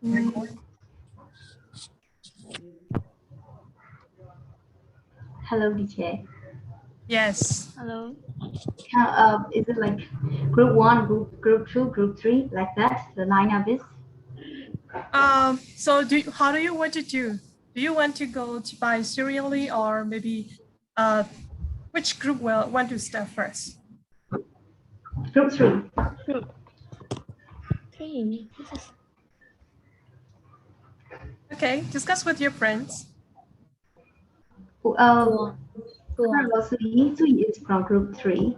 Hello, DJ. Yes. Hello. Is it like group 1, group 2, group 3, like that? The lineup is? So how do you want to do? Do you want to go by serially, or maybe which group will want to start first? Group 3. Group 3. Okay, discuss with your friends. Sui is from group 3.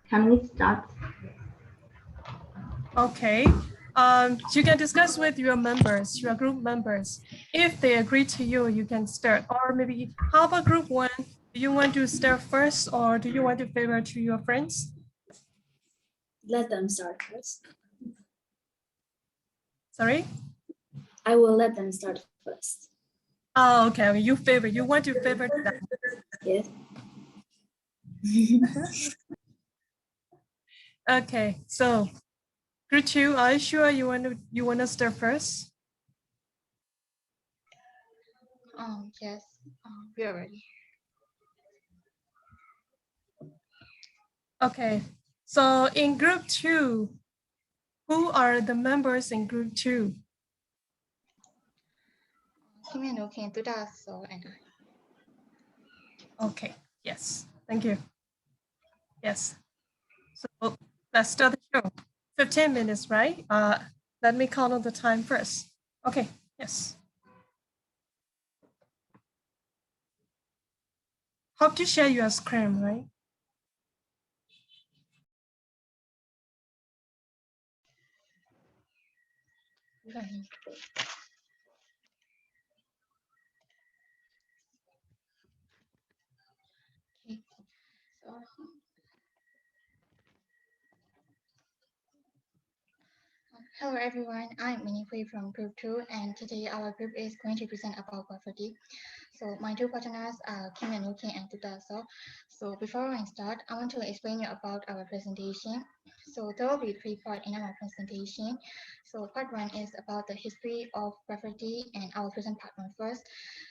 Can we start? Okay. You can discuss with your members, your group members. If they agree to you, you can start. Or maybe, how about group 1? Do you want to start first, or do you want to favor to your friends? Let them start first. Sorry? I will let them start first. Oh, okay. You want to favor them. Yes. Okay, so group 2, are you sure you want to start first? Yes, we are ready. Okay, so in group 2, who are the members in group 2? Kim and Okay, Tuda, so and I. Okay, yes, thank you. Yes, so let's start the show. 15 minutes, right? Let me count on the time first. Okay, yes. Hope to share your screen, right? Okay. So, hello everyone, I'm Minnie Hui from group 2, and today our group is going to present about graffiti. So my two partners are Kim and Nuki and Tudaso. So before I start, I want to explain you about our presentation. So there will be 3 parts in our presentation. So part 1 is about the history of graffiti, and I will present part 1 first.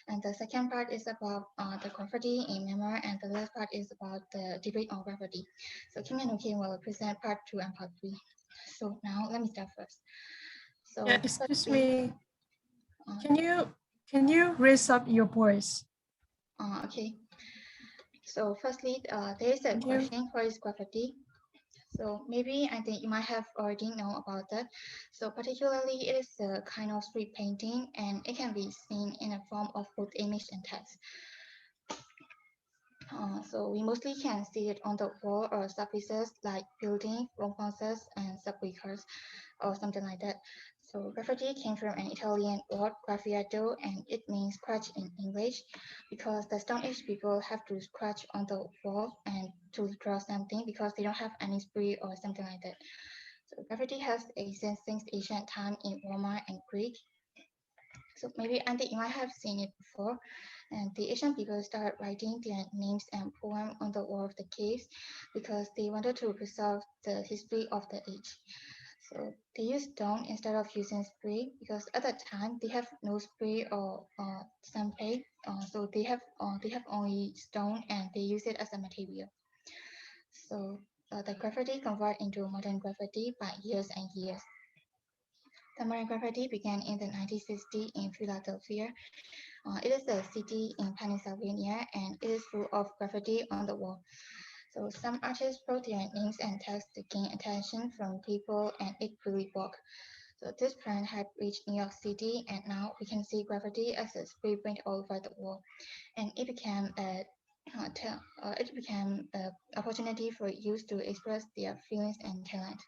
And the second part is about the graffiti in Myanmar, and the last part is about the debate on graffiti. So Kim and Nuki will present part 2 and part 3. So now let me start first. So Yeah, excuse me. Can you raise up your voice? Okay. So firstly, there is a question, what is graffiti? So maybe I think you might have already know about that. So particularly, it is a kind of street painting, and it can be seen in a form of both image and text. So we mostly can see it on the wall or surfaces like buildings, road houses, and subway cars, or something like that. So graffiti came from an Italian word, graffiato, and it means scratch in English, because the Stone Age people have to scratch on the wall and to draw something because they don't have any spray or something like that. So graffiti has existed since ancient time in Roma and Greek. So maybe I think you might have seen it before. And the Asian people started writing their names and poems on the wall of the caves because they wanted to preserve the history of the age. So they use stone instead of using spray because at that time they have no spray or sunplay. So they have only stone, and they use it as a material. So the graffiti converted into modern graffiti by years and years. The modern graffiti began in the 1960s in Philadelphia. It is a city in Pennsylvania, and it is full of graffiti on the wall. So some artists wrote their names and text to gain attention from people, and it really worked. So this trend had reached New York City, and now we can see graffiti as a spray paint all over the wall, and it became a opportunity for youth to express their feelings and talent.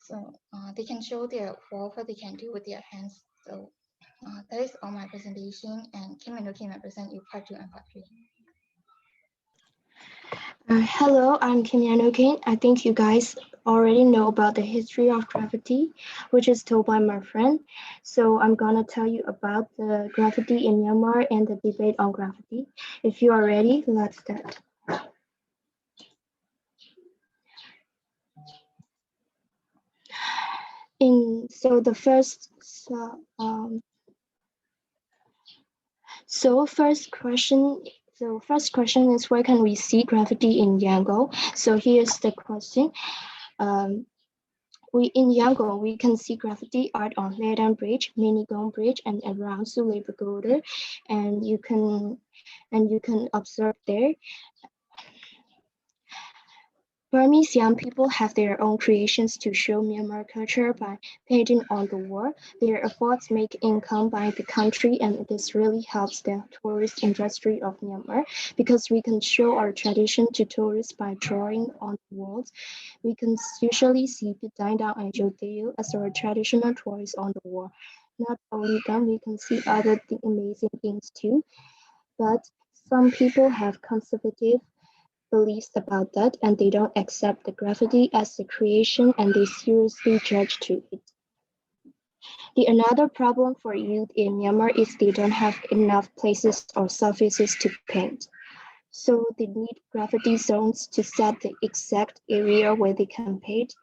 So they can show their work, what they can do with their hands. So that is all my presentation, and Kim and Nuki will present you part 2 and part 3. Hello, I'm Kim Yanukin. I think you guys already know about the history of graffiti, which is told by my friend. So I'm gonna tell you about the graffiti in Myanmar and the debate on graffiti. If you are ready, let's start. In So the first, first question is, where can we see graffiti in Yangon? So here's the question. In Yangon, we can see graffiti art on Leiden Bridge, Minigong Bridge, and around Sule Pagoda, and you can observe there. Burmese young people have their own creations to show Myanmar culture by painting on the wall. Their efforts make income by the country, and this really helps the tourist industry of Myanmar because we can show our tradition to tourists by drawing on the walls. We can usually see Daindao and Jodeo as our traditional toys on the wall. Not only that, we can see other amazing things too, but some people have conservative beliefs about that, and they don't accept the graffiti as a creation, and they seriously judge to it. Another problem for youth in Myanmar is they don't have enough places or surfaces to paint. So they need graffiti zones to set the exact area where they can paint.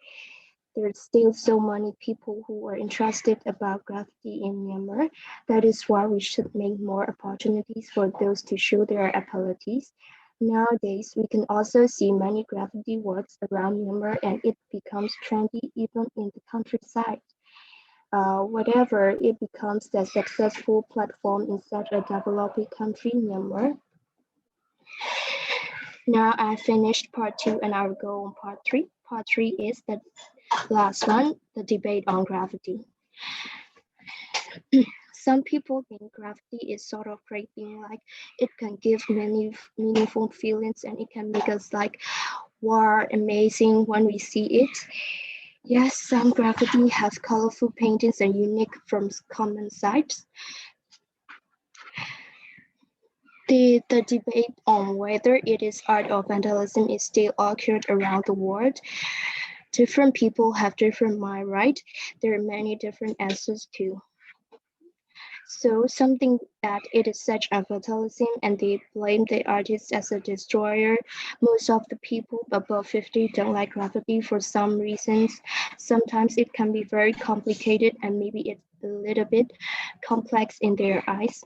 There's still so many people who are interested about graffiti in Myanmar. That is why we should make more opportunities for those to show their abilities. Nowadays, we can also see many graffiti works around Myanmar, and it becomes trendy even in the countryside. Whatever, it becomes the successful platform in such a developing country, Myanmar. Now I finished part 2 and I will go on part 3. Part 3 is the last one, the debate on graffiti. Some people think graffiti is sort of great thing, like it can give many meaningful feelings and it can make us like, wow, amazing when we see it. Yes, some graffiti has colorful paintings and unique from common sites. The debate on whether it is art or vandalism is still occurred around the world. Different people have different mind, right? There are many different answers too. So something that it is such a vandalism and they blame the artist as a destroyer. Most of the people above 50 don't like graffiti for some reasons. Sometimes it can be very complicated and maybe it's a little bit complex in their eyes.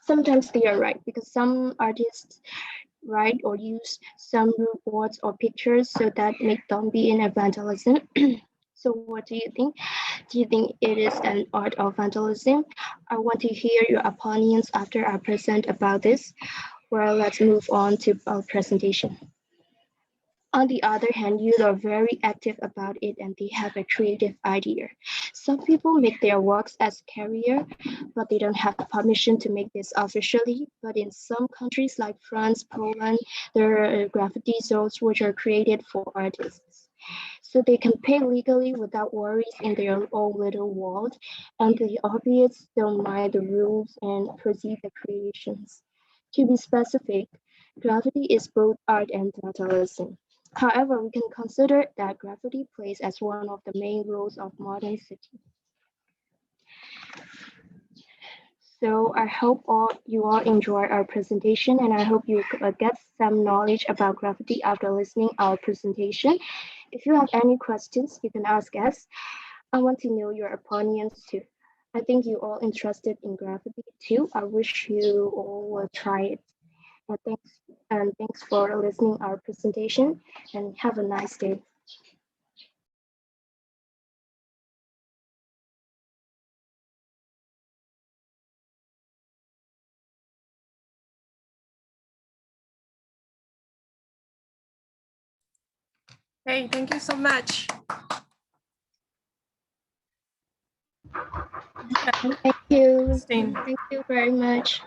Sometimes they are right because some artists write or use some rude words or pictures so that make them be in a vandalism. So what do you think? Do you think it is an art of vandalism? I want to hear your opinions after I present about this. Well, let's move on to our presentation. On the other hand, youth are very active about it and they have a creative idea. Some people make their works as a career, but they don't have permission to make this officially. But in some countries like France, Poland, there are graffiti zones which are created for artists. So they can paint legally without worries in their own little world, and the hobbyists don't mind the rules and proceed the creations. To be specific, graffiti is both art and vandalism. However, we can consider that graffiti plays as one of the main roles of modern city. So I hope you all enjoy our presentation, and I hope you get some knowledge about graffiti after listening our presentation. If you have any questions, you can ask us. I want to know your opinions too. I think you all interested in graffiti too. I wish you all will try it. And thanks for listening our presentation, and have a nice day. Hey, thank you so much. Thank you. Interesting. Thank you very much.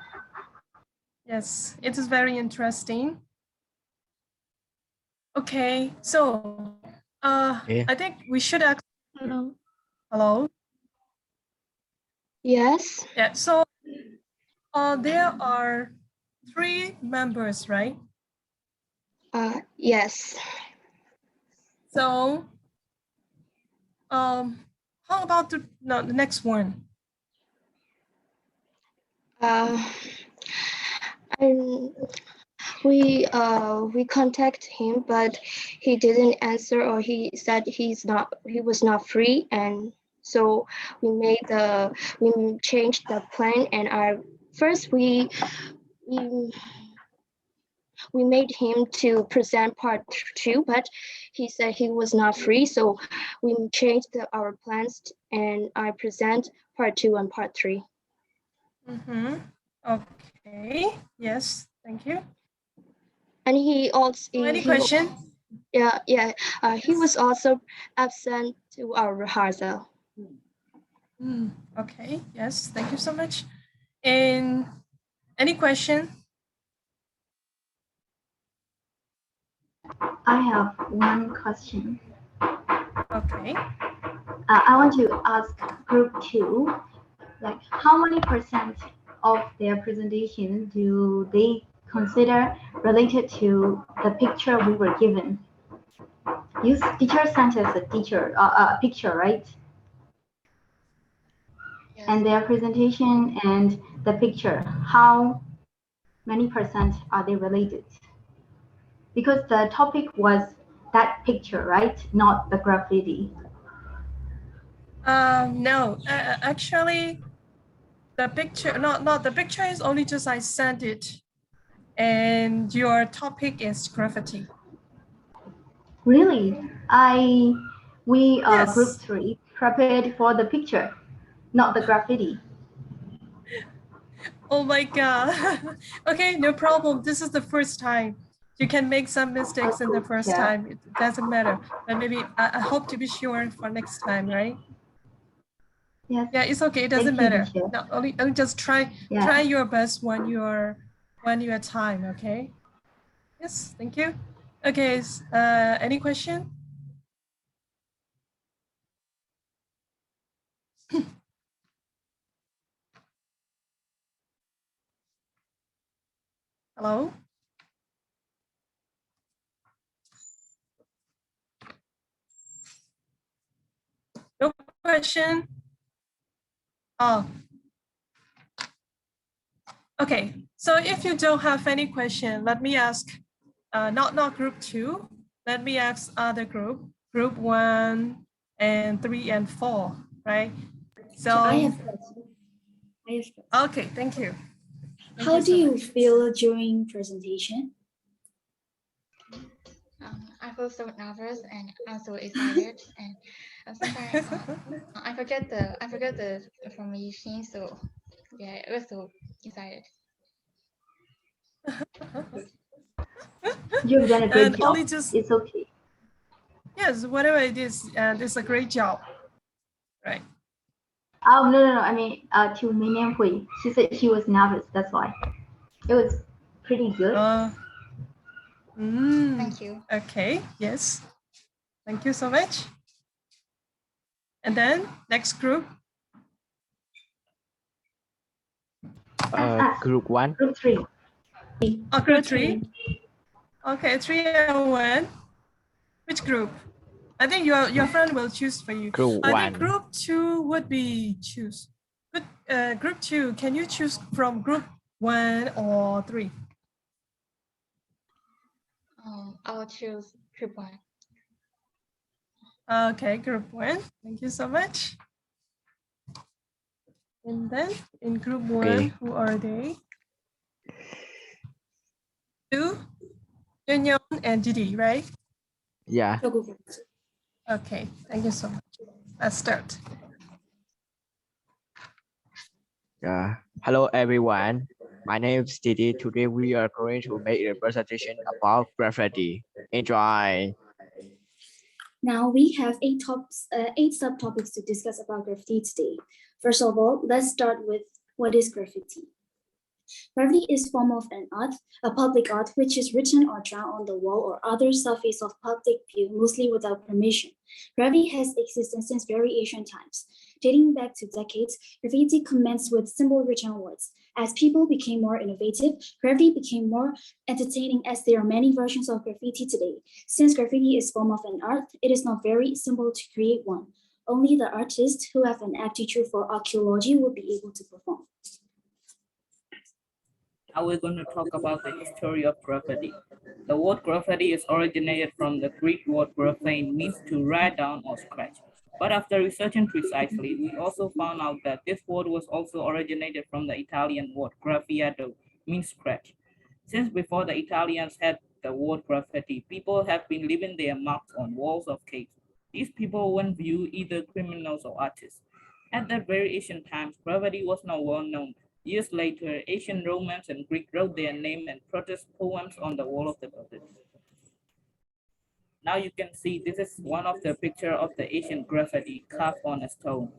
Yes, it is very interesting. Okay, so I think we should ask. Hello. Hello. Yes. Yeah. So there are 3 members, right? Yes. So how about the next one? I'm we contact him, but he didn't answer, or he said he was not free, and so we changed the plan, and we we made him to present part 2, but he said he was not free, so we changed our plans, and I present part 2 and part 3. Mm-hmm. Okay. Yes. Thank you. And he also Any question? he was also absent to our rehearsal. Okay. Yes. Thank you so much. And any question? I have one question. Okay. I want to ask group 2, like how many percent of their presentation do they consider related to the picture we were given? Teacher sent us a picture, right? Yes. And their presentation and the picture, how many percent are they related? Because the topic was that picture, right? Not the graffiti. No, actually, the picture, not the picture is only just I sent it, and your topic is graffiti. Really? We Yes. group 3 prepared for the picture, not the graffiti. Oh my God. Okay, no problem. This is the first time. You can make some mistakes in the first time. It doesn't matter. But maybe I hope to be sure for next time, right? Yes. Yeah, it's okay. It doesn't Thank you, matter. teacher. No, only just try your best when you're time. Okay. Yes. Thank you. Okay. Any question? Hello. No question. Oh. Okay. So if you don't have any question, let me ask. Not group 2. Let me ask other group 1 and 3 and 4, right? So I have question. Okay, thank you. How do you feel during presentation? I feel so nervous and I'm so excited, and sometimes I forget the information. So yeah, I was so excited. You've done a great And job. only just It's okay. yes, whatever it is, it's a great job, right? Oh no! I mean, to Minian Hui, she said she was nervous. That's why. It was pretty good. Thank you. Okay. Yes. Thank you so much. And then next group. Group 1. Group 3. Oh, group 3. Okay, 3 and 1. Which group? I think your friend will choose for you. Group I think 1. group 2 would be choose. But group 2, can you choose from group 1 or 3? I'll choose group 1. Okay, group 1. Thank you so much. And then in group 1, Okay. who are they? You, Yun and Didi, right? Yeah. Okay, thank you so much. Let's start. Yeah. Hello, everyone. My name is Didi. Today we are going to make a presentation about graffiti. Enjoy. Now we have 8 subtopics to discuss about graffiti today. First of all, let's start with what is graffiti. Graffiti is form of an art, a public art, which is written or drawn on the wall or other surface of public view, mostly without permission. Graffiti has existed since very ancient times. Dating back to decades, graffiti commenced with simple written words. As people became more innovative, graffiti became more entertaining as there are many versions of graffiti today. Since graffiti is form of an art, it is not very simple to create one. Only the artists who have an aptitude for archaeology will be able to perform. Now we're going to talk about the history of graffiti. The word graffiti is originated from the Greek word graphein, means to write down or scratch. But after researching precisely, we also found out that this word was also originated from the Italian word graffiato, means scratch. Since before the Italians had the word graffiti, people have been leaving their marks on walls of caves. These people weren't viewed either criminals or artists. At that very ancient times, graffiti was not well known. Years later, ancient Romans and Greeks wrote their name and protest poems on the wall of the building. Now you can see this is one of the picture of the ancient graffiti carved on a stone.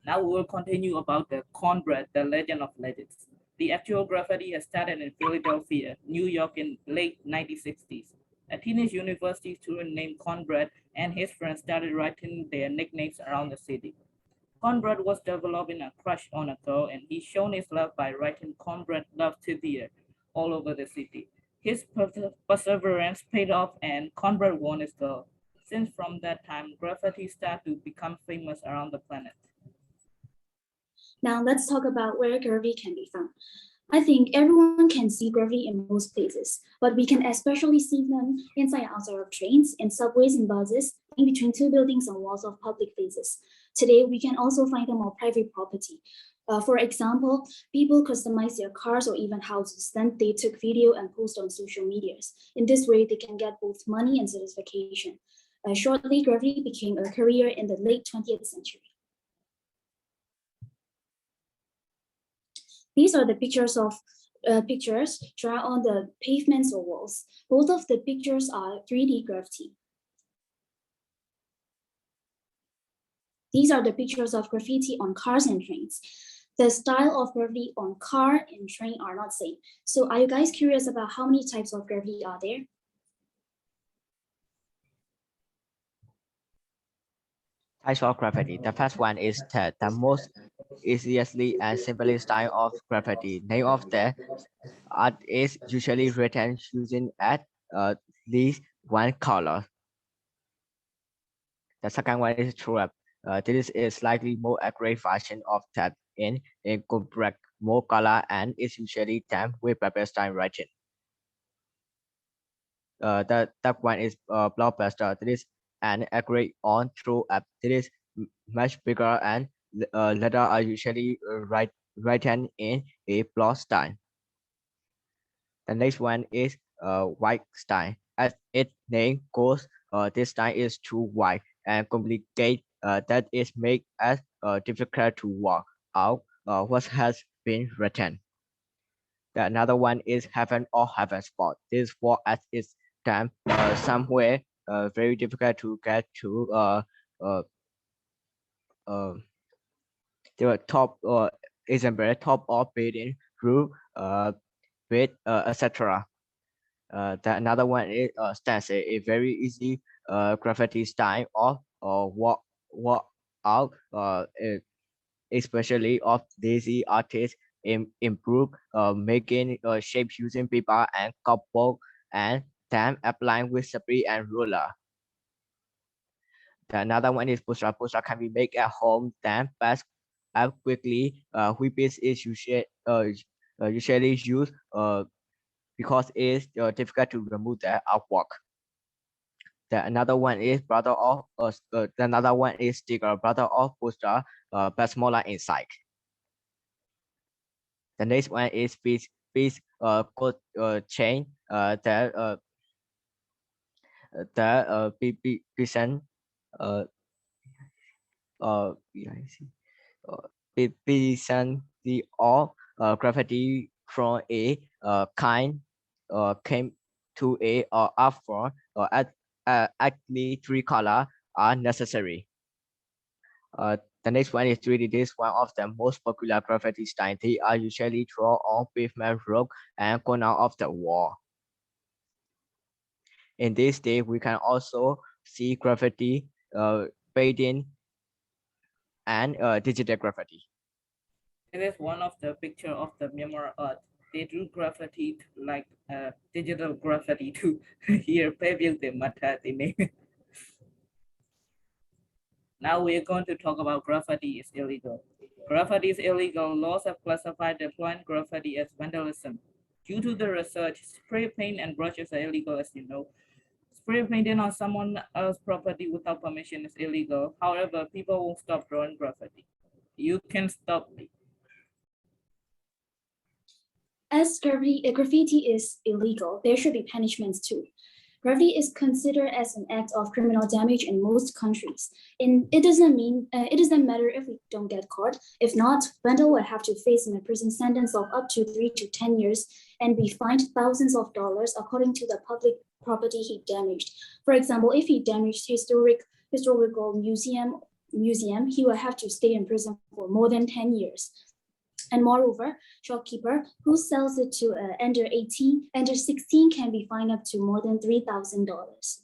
Now we will continue about the cornbread, the legend of legends. The actual graffiti has started in Philadelphia, New York in late 1960s. A teenage university student named Cornbread and his friends started writing their nicknames around the city. Cornbread was developing a crush on a girl and he shown his love by writing Cornbread Love Cynthia all over the city. His perseverance paid off and Cornbread won his girl. Since from that time, graffiti started to become famous around the planet. Now let's talk about where graffiti can be found. I think everyone can see graffiti in most places, but we can especially see them inside and outside of trains, in subways and buses, in between two buildings and walls of public places. Today, we can also find them on private property. For example, people customize their cars or even houses, then they took video and post on social medias. In this way, they can get both money and satisfaction. Shortly, graffiti became a career in the late 20th century. These are the pictures drawn on the pavements or walls. Both of the pictures are 3D graffiti. These are the pictures of graffiti on cars and trains. The style of graffiti on car and train are not same. So are you guys curious about how many types of graffiti are there? Types of graffiti. The first one is the most easiestly and simplest style of graffiti. Name of the art is usually written using at least one color. The second one is true up. This is slightly more accurate version of that in incorporate more color and is usually done with paper style writing. The third one is blockbuster. This is an accurate on true up. This is much bigger and letter are usually written in a block style. The next one is white style. As its name goes, this style is too wide and complicated that it makes it difficult to work out what has been written. The another one is heaven or heaven spot. This spot at its time somewhere very difficult to get to the top example top of building roof with etc. The another one is stance a very easy graffiti style of walk out especially of lazy artists improve making shapes using paper and cardboard and then applying with spray and ruler. The another one is poster. Poster can be made at home, then pass up quickly. Whippets is usually used because it's difficult to remove the artwork. The another one is brother of another one is sticker, brother of poster, but smaller inside. The next one is piece code chain. The Pearson Pearson the all graffiti from a kind came to a or after or actually three color are necessary. The next one is 3D. This is one of the most popular graffiti styles. They are usually drawn on pavement, rock, and corner of the wall. In this day, we can also see graffiti, painting, and digital graffiti. This is one of the picture of the Myanmar art. They drew graffiti like digital graffiti too. Here, Pavil de Mata, the name. Now we're going to talk about graffiti is illegal. Graffiti is illegal. Laws have classified the point graffiti as vandalism. Due to the research, spray paint and brushes are illegal, as you know. Spray painting on someone else's property without permission is illegal. However, people won't stop drawing graffiti. You can stop me. As graffiti is illegal, there should be punishments too. Graffiti is considered as an act of criminal damage in most countries. And it doesn't matter if we don't get caught. If not, vandal will have to face a prison sentence of up to 3 to 10 years and be fined thousands of dollars according to the public property he damaged. For example, if he damaged historical museum, he will have to stay in prison for more than 10 years. And moreover, shopkeeper who sells it to under 16 can be fined up to more than $3,000.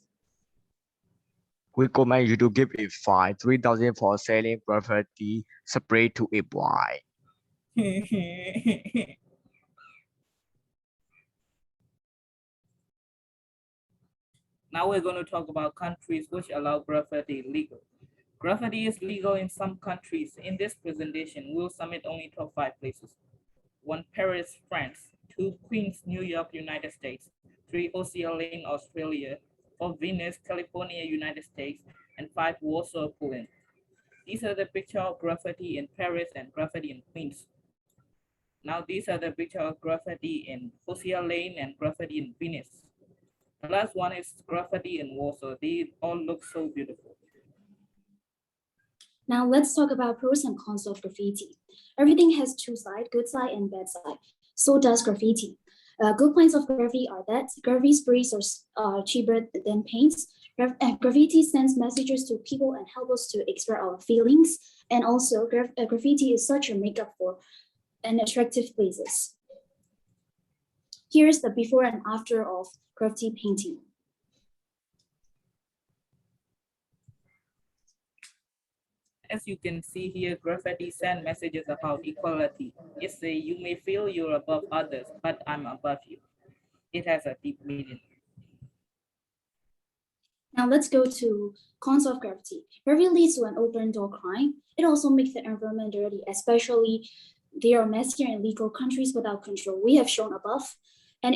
We recommend you to give a fine 3,000 for selling graffiti spray to a boy. Now we're going to talk about countries which allow graffiti legal. Graffiti is legal in some countries. In this presentation, we'll submit only top 5 places. 1, Paris, France. 2, Queens, New York, United States. 3, Oceania, Australia. 4, Venice, California, United States. And 5, Warsaw, Poland. These are the picture of graffiti in Paris and graffiti in Queens. Now these are the picture of graffiti in Oceania and graffiti in Venice. The last one is graffiti in Warsaw. They all look so beautiful. Now let's talk about pros and cons of graffiti. Everything has 2 sides, good side and bad side. So does graffiti. Good points of graffiti are that graffiti sprays are cheaper than paints. Graffiti sends messages to people and helps us to express our feelings. And also graffiti is such a makeup for an attractive places. Here's the before and after of graffiti painting. As you can see here, graffiti send messages about equality. It says, you may feel you're above others, but I'm above you. It has a deep meaning. Now let's go to cons of graffiti. Graffiti leads to an open door crime. It also makes the environment dirty, especially there are messy and illegal countries without control. We have shown above. And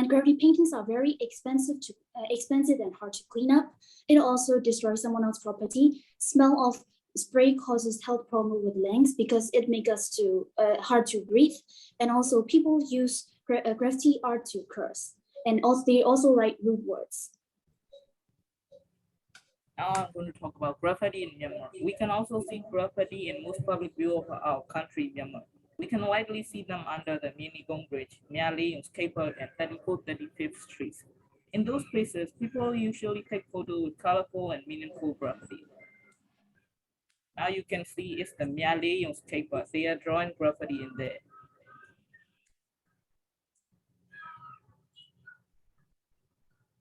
graffiti paintings are very expensive and hard to clean up. It also destroys someone else's property. Smell of spray causes health problem with lungs because it makes us hard to breathe. And also people use graffiti art to curse. And also they also write rude words. Now I'm going to talk about graffiti in Myanmar. We can also see graffiti in most public view of our country, Myanmar. We can widely see them under the Myanigong Bridge, Myale, Unscaper, and 34th, 35th Streets. In those places, people usually take photos with colorful and meaningful graffiti. Now you can see it's the Myale Unscaper. They are drawing graffiti in there.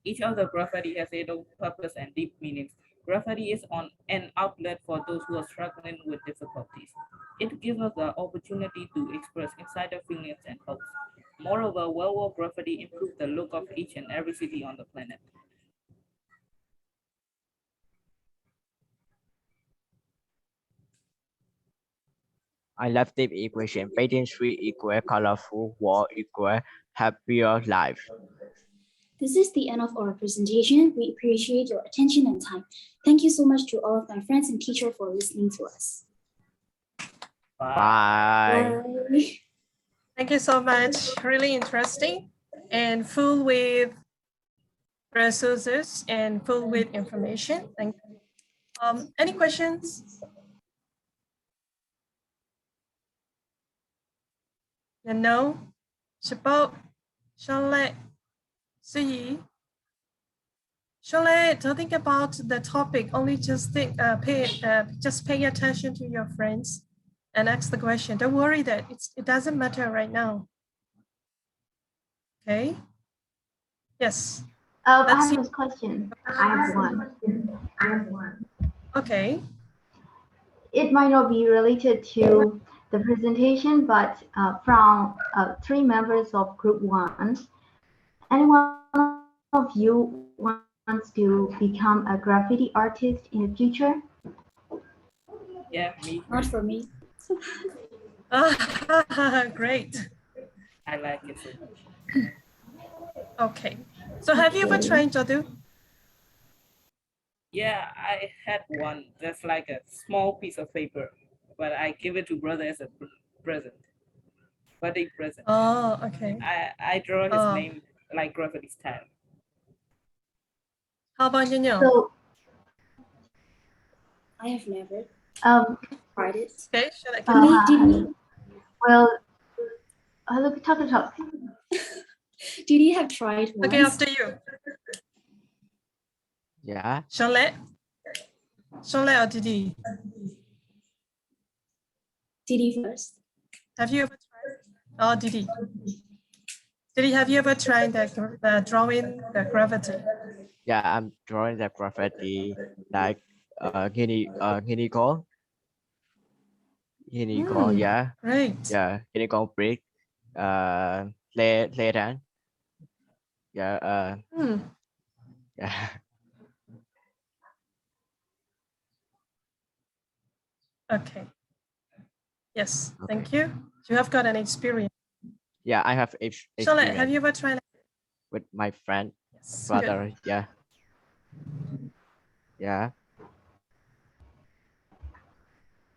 Each of the graffiti has its own purpose and deep meanings. Graffiti is an outlet for those who are struggling with difficulties. It gives us the opportunity to express insider feelings and hopes. Moreover, well-worn graffiti improves the look of each and every city on the planet. I left the equation. Painting street equal colorful wall equal happier life. This is the end of our presentation. We appreciate your attention and time. Thank you so much to all of my friends and teachers for listening to us. Bye. Bye. Thank you so much. Really interesting and full with resources and full with information. Thank you. Any questions? No? Support? Charlotte? See? Charlotte, don't think about the topic. Only just pay attention to your friends and ask the question. Don't worry that it doesn't matter right now. Okay. Yes. I have a question. I have one. Okay. It might not be related to the presentation, but from 3 members of group 1, anyone of you wants to become a graffiti artist in the future? Yeah, me. Not for me. Great. I like it so much. Okay. So have you ever tried Jadu? Yeah, I had one. That's like a small piece of paper, but I give it to brother as a present, birthday present. Oh, okay. I draw his name like graffiti style. How about Yanyo? So, I have never um, tried it. Okay, shall I Did well, look, talk. Did you have tried once? Okay, after you. Yeah. Shonle? Shonle or Didi? Did first? Have you ever tried? Oh, Didi. Didi, have you ever tried the drawing the gravity? Yeah, I'm drawing the graffiti like guinea corn. Guinea corn, yeah. Great. Yeah, guinea corn brick. Lê rán. Yeah, yeah. Okay. Yes, Okay. thank you. You have got an experience. Yeah, I have Shonle, have experience you ever tried? with my friend, Yes, brother. good. Yeah. Yeah.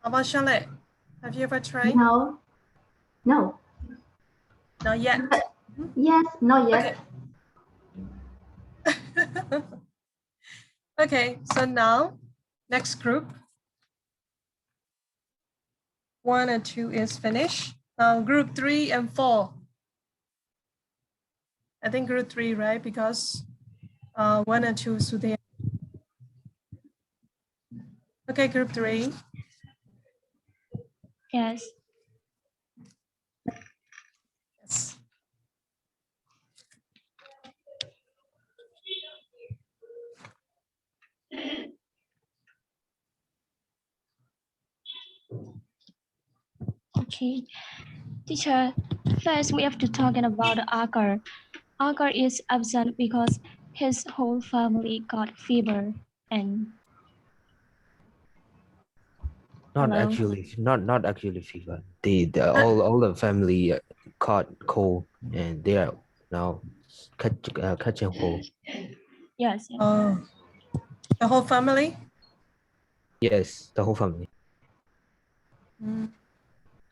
How about Shonle? Have you ever tried? No, no. Not yet. Yes, not yet. Okay. Okay, so now, next group. 1 and 2 is finished. Now group 3 and 4. I think group 3, right? Because 1 and 2 so they. Okay, group 3. Yes. Yes. Okay. Teacher, first we have to talking about Akar. Akar is absent because his whole family got fever and Not Hello? actually, not actually fever. All the family caught cold and they are now catching cold. yes. Oh, the whole family? Yes, the whole family.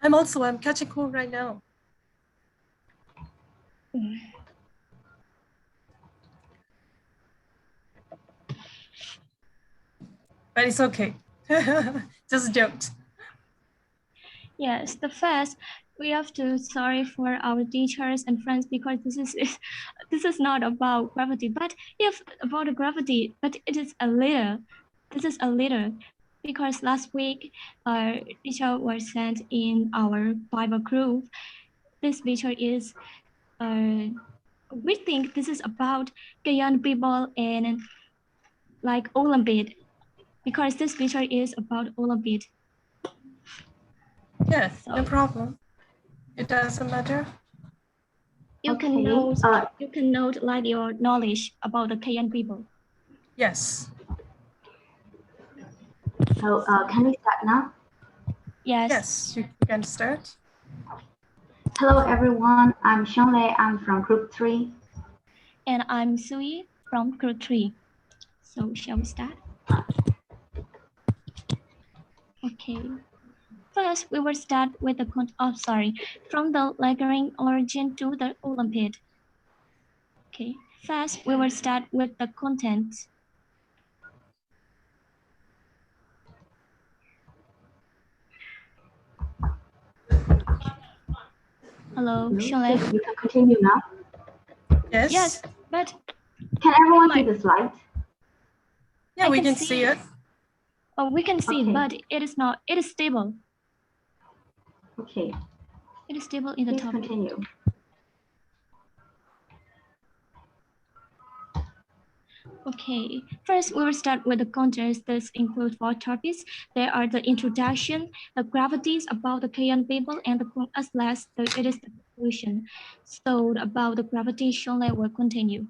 I'm catching cold right now. But it's okay. Just joked. Yes, the first we have to sorry for our teachers and friends because this is not about gravity, but if about the gravity, but it is a little. This is a little because last week our teacher was sent in our Bible group. This picture is we think this is about young people and like Olympiad because this picture is about Olympiad. Yes, So no problem. It doesn't matter. you Okay, can note like your knowledge about the Kenyan people. Yes. So can we start now? Yes. Yes, you can start. Hello everyone, I'm Xianglei, I'm from group 3. And I'm Sui from group 3. So shall we start? Okay. First, we will start with the from the lingering origin to the Olympiad. Okay. First, we will start with the content. Hello, Xianglei. You can continue now. Yes. Yes, but can everyone see the slide? Yeah, we can see it. Oh, we can see Okay. it, but it is not. It is stable. Okay. It is stable in the Please topic. continue. Okay, first we will start with the content. This includes 4 topics. There are the introduction, the gravities about the Kenyan people, and as last, it is the conclusion. So about the gravitation, I will continue.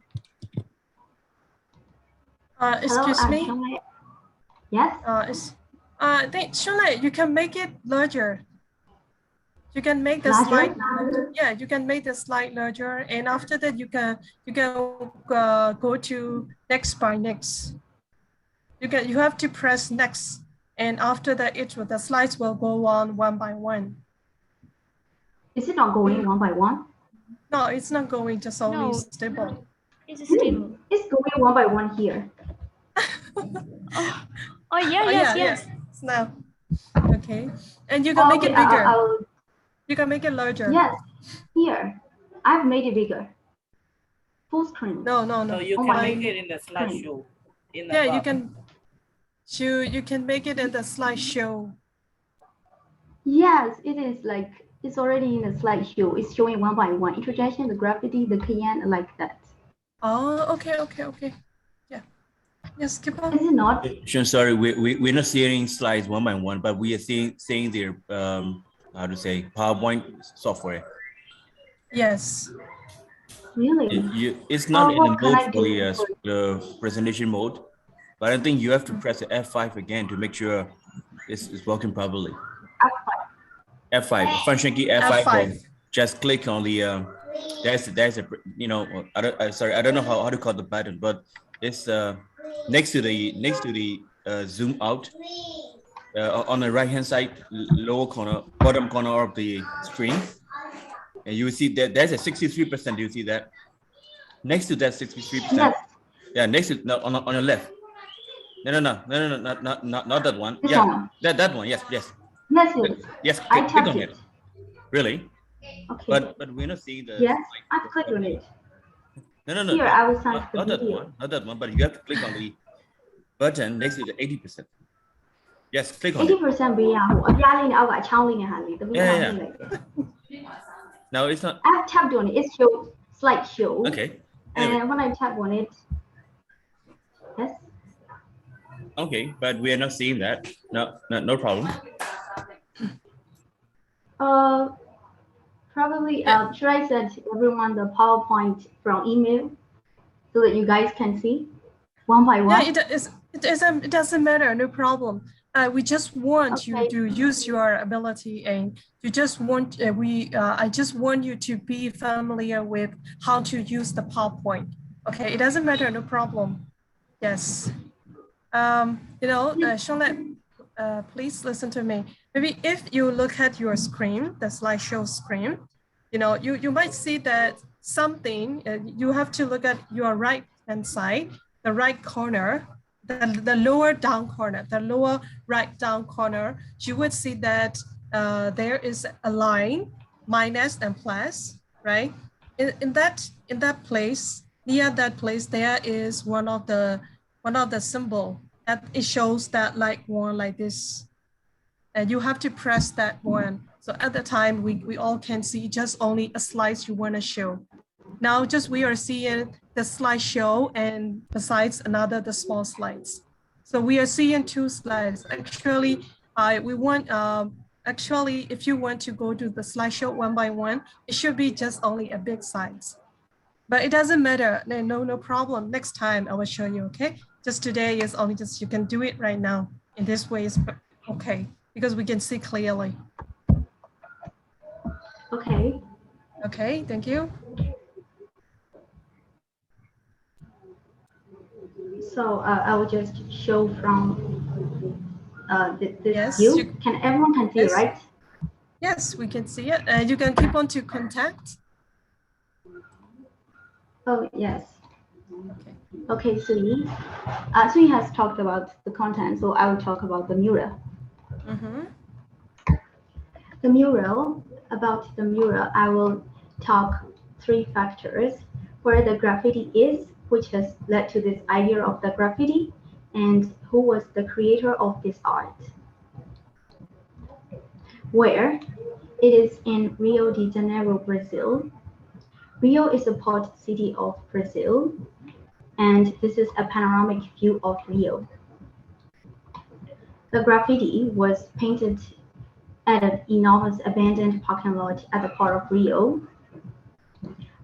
Excuse Hello, me. Xianglei. Yes? I think Shunai, you can make it larger You can make the Larger? slide. Yeah, you can make the slide larger, and after that you can go to next by next. You have to press next, and after that the slides will go on one by one. Is it not going one by one? No, it's not going, just only No. stable. It's stable. It's going one by one here. Oh yeah, yes. It's now. Okay, and you can make it Okay, bigger. You can make it larger. Yes, here. I've made it bigger. Full screen. No. No, you Oh can my make it in the slideshow. In the Yeah, you bottom. can. You can make it in the slideshow. Yes, it is like, it's already in the slideshow. It's showing one by one. Introduction, the graffiti, the cayenne, like that. Oh, okay. Yeah. Yes, keep on. Is it not? Sean, sorry, we're not seeing slides one by one, but we are seeing their how to say, PowerPoint software. Yes. Really? It's not in the what can I mode for do the presentation mode, but I think you have to press the F5 again to make sure it's working properly. F5, function key F5. F5. Just click on the there's a, you know, I don't know how to call the button, but it's next to the zoom out on the right hand side lower corner, bottom corner of the screen, and you will see that there's a 63%. Do you see that? Next to that 63%. Yes. Yeah, next to, no, on your left. No, not that one. This Yeah, one. that one. Yes. Yes. Click on it. Really? Okay. But we're not seeing the. Yes, I've clicked on it. No. Here, I will sign the Not that video. one. Not that one. But you have to click on the button next to the 80%. Yes, click on it. 80% bị ở gia lên ở gọi trong lên hả lì Yeah. No, it's not. I've tapped on it. It's show slideshow. Okay. Anyway. And when I tap on it, yes. Okay, but we are not seeing that. No problem. Probably should I send everyone the PowerPoint from email so that you guys can see one by one? Yeah, it doesn't matter, no problem. We just want you to use your ability, and you just want I just want you to be familiar with how to use the PowerPoint. Okay, it doesn't matter, no problem. Yes. Charlotte, please listen to me. Maybe if you look at your screen, the slideshow screen, you might see that something, you have to look at your right hand side, the right corner, the lower down corner, the lower right down corner, you would see that there is a line, minus and plus, right? In that place, near that place, there is one of the symbol that it shows that like one like this, and you have to press that one. So at the time we all can see just only a slide you want to show. Now just we are seeing the slideshow and besides the small slides. So we are seeing two slides. Actually, if you want to go to the slideshow one by one, it should be just only a big size. But it doesn't matter, no problem. Next time I will show you, okay? Just today is only just, you can do it right now. In this way is okay, because we can see clearly. Okay. Okay, thank you. So I will just show from this view. Everyone can see it, right? Yes, we can see it. You can keep on to contact. Oh, yes. Okay, Sui. Sui has talked about the content, so I will talk about the mural. The mural, about the mural, I will talk 3 factors: where the graffiti is, which has led to this idea of the graffiti, and who was the creator of this art. Where? It is in Rio de Janeiro, Brazil. Rio is a port city of Brazil, and this is a panoramic view of Rio. The graffiti was painted at an enormous abandoned parking lot at the port of Rio.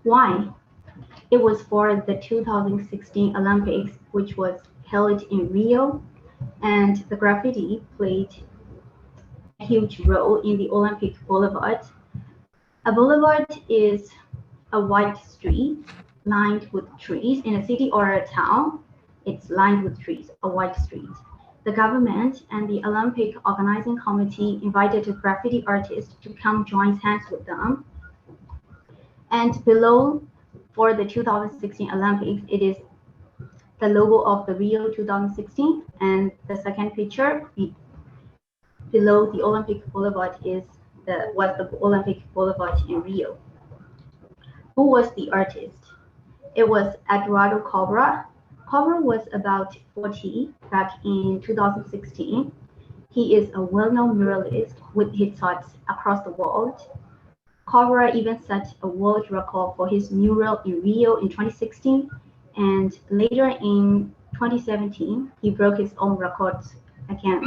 Why? It was for the 2016 Olympics, which was held in Rio, and the graffiti played a huge role in the Olympic Boulevard A boulevard is a wide street lined with trees. In a city or a town, it's lined with trees, a wide street. The government and the Olympic organizing committee invited a graffiti artist to come join hands with them. And below, for the 2016 Olympics, it is the logo of the Rio 2016, and the second picture below the Olympic Boulevard was the Olympic Boulevard in Rio. Who was the artist? It was Eduardo Cobra. Cobra was about 40 back in 2016. He is a well-known muralist with his thoughts across the world. Cobra even set a world record for his mural in Rio in 2016, and later in 2017, he broke his own records again.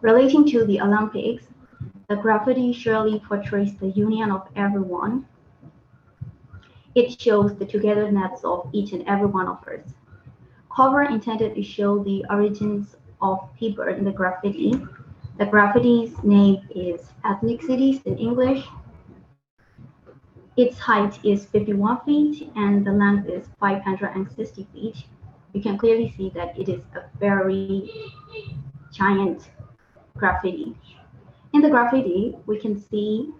Relating to the Olympics, the graffiti surely portrays the union of everyone. It shows the togetherness of each and every one of us. Cobra intended to show the origins of people in the graffiti. The graffiti's name is Ethnic Cities in English. Its height is 51 feet and the length is 560 feet. You can clearly see that it is a very giant graffiti. In the graffiti, we can see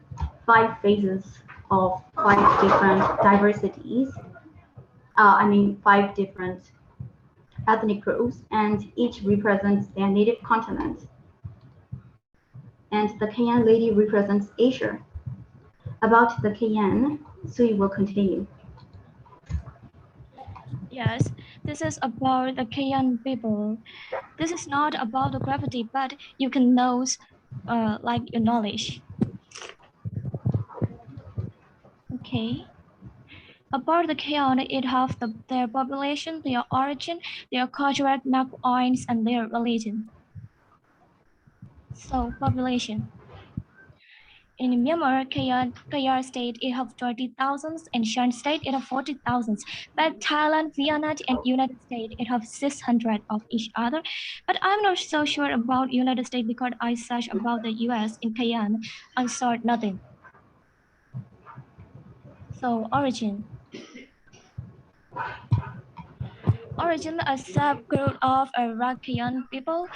5 phases of 5 different diversities. 5 different ethnic groups, and each represents their native continent. And the Kenyan lady represents Asia. About the Kenyan, Sui will continue. Yes, this is about the Kenyan people. This is not about the graffiti, but you can know like your knowledge. Okay. About the Kenyan, it have their population, their origin, their cultural backgrounds, and their religion. So population. In Myanmar, Kayar state, it have 20,000, and Shan state, it have 40,000. But Thailand, Vietnam, and United States, it have 600 of each other. But I'm not so sure about United States because I searched about the US in Kayan and saw nothing. So origin. Origin, a subgroup of Iraqi people.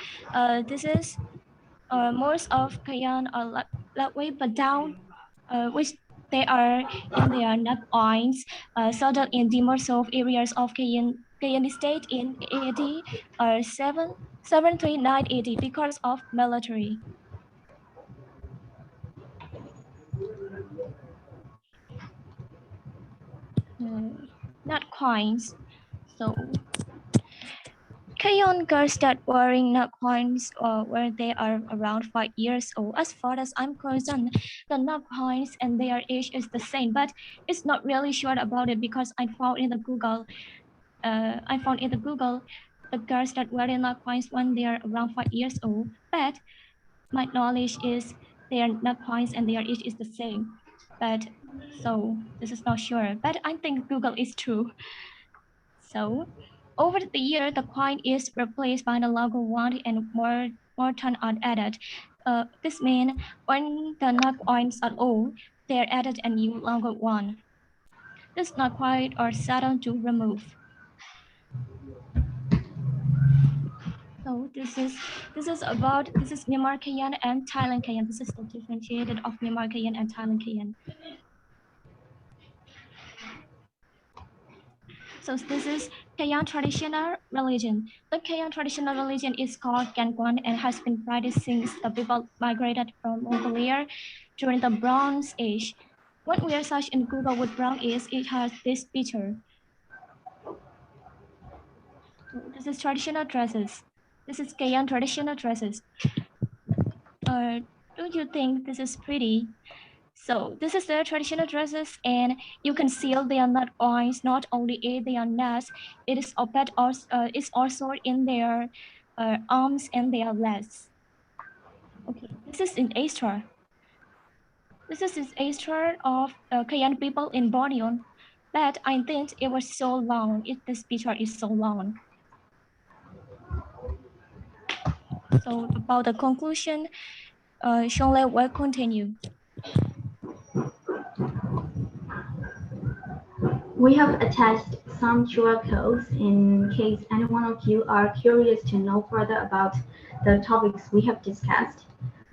This is most of Kayan are lightweight but down, which they are in their neck points, settled in the more south areas of Kayan state in 80 or 73980 because of military. Not coins. So Kayon girls start wearing nut coins when they are around 5 years old. As far as I'm concerned, the nut coins and their age is the same, but it's not really sure about it because I found in the Google. The girls start wearing nut coins when they are around 5 years old. But my knowledge is their nut coins and their age is the same. But so this is not sure. But I think Google is true. So over the year, the coin is replaced by the longer one and more turn are added. This means when the nut coins are old, they are added a new longer one. This nut coin are settled to remove. So this is Myanmar Kayan and Thailand Kayan. This is the differentiated of Myanmar Kayan and Thailand Kayan. So this is Kayan traditional religion. The Kayan traditional religion is called Gangwon and has been practiced since the people migrated from Mongolia during the Bronze Age. When we are search in Google with Bronze Age, it has this picture. So this is traditional dresses. This is Kayan traditional dresses. Don't you think this is pretty? So this is their traditional dresses, and you can see they are not coins, not only they are nuts. It is also in their arms and their legs. Okay, this is an extra. This is an extra of Kayan people in Borneo, but I think it was so long. This picture is so long. So about the conclusion, Shongle will continue. We have attached some QR codes in case any one of you are curious to know further about the topics we have discussed.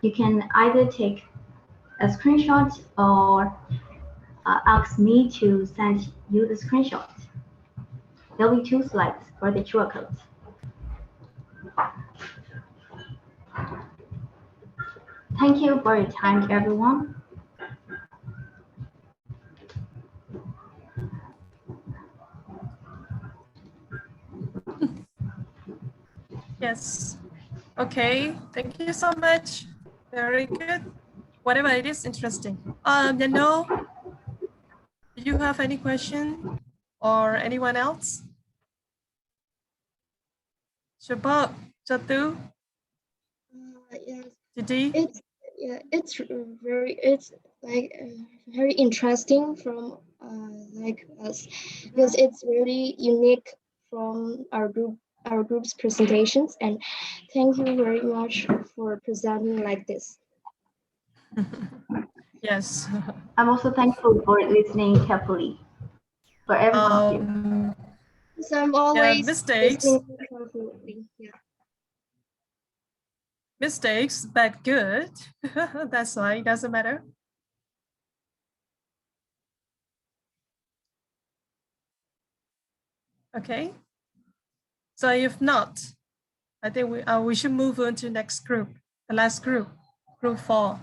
You can either take a screenshot or ask me to send you the screenshot. There'll be 2 slides for the QR codes. Thank you for your time, everyone. Yes. Okay. Thank you so much. Very good. Whatever it is, interesting. Daniel, do you have any question or anyone else? Shabab, Jatu, Yes, Didi? it's like very interesting from like us because it's really unique from our group's presentations, and thank you very much for presenting like this. Yes. I'm also thankful for listening carefully for every one of you. So I'm always mistakes. listening carefully. Yeah. Mistakes, but good. That's why it doesn't matter. Okay. So if not, I think we should move on to next group, the last group, group 4.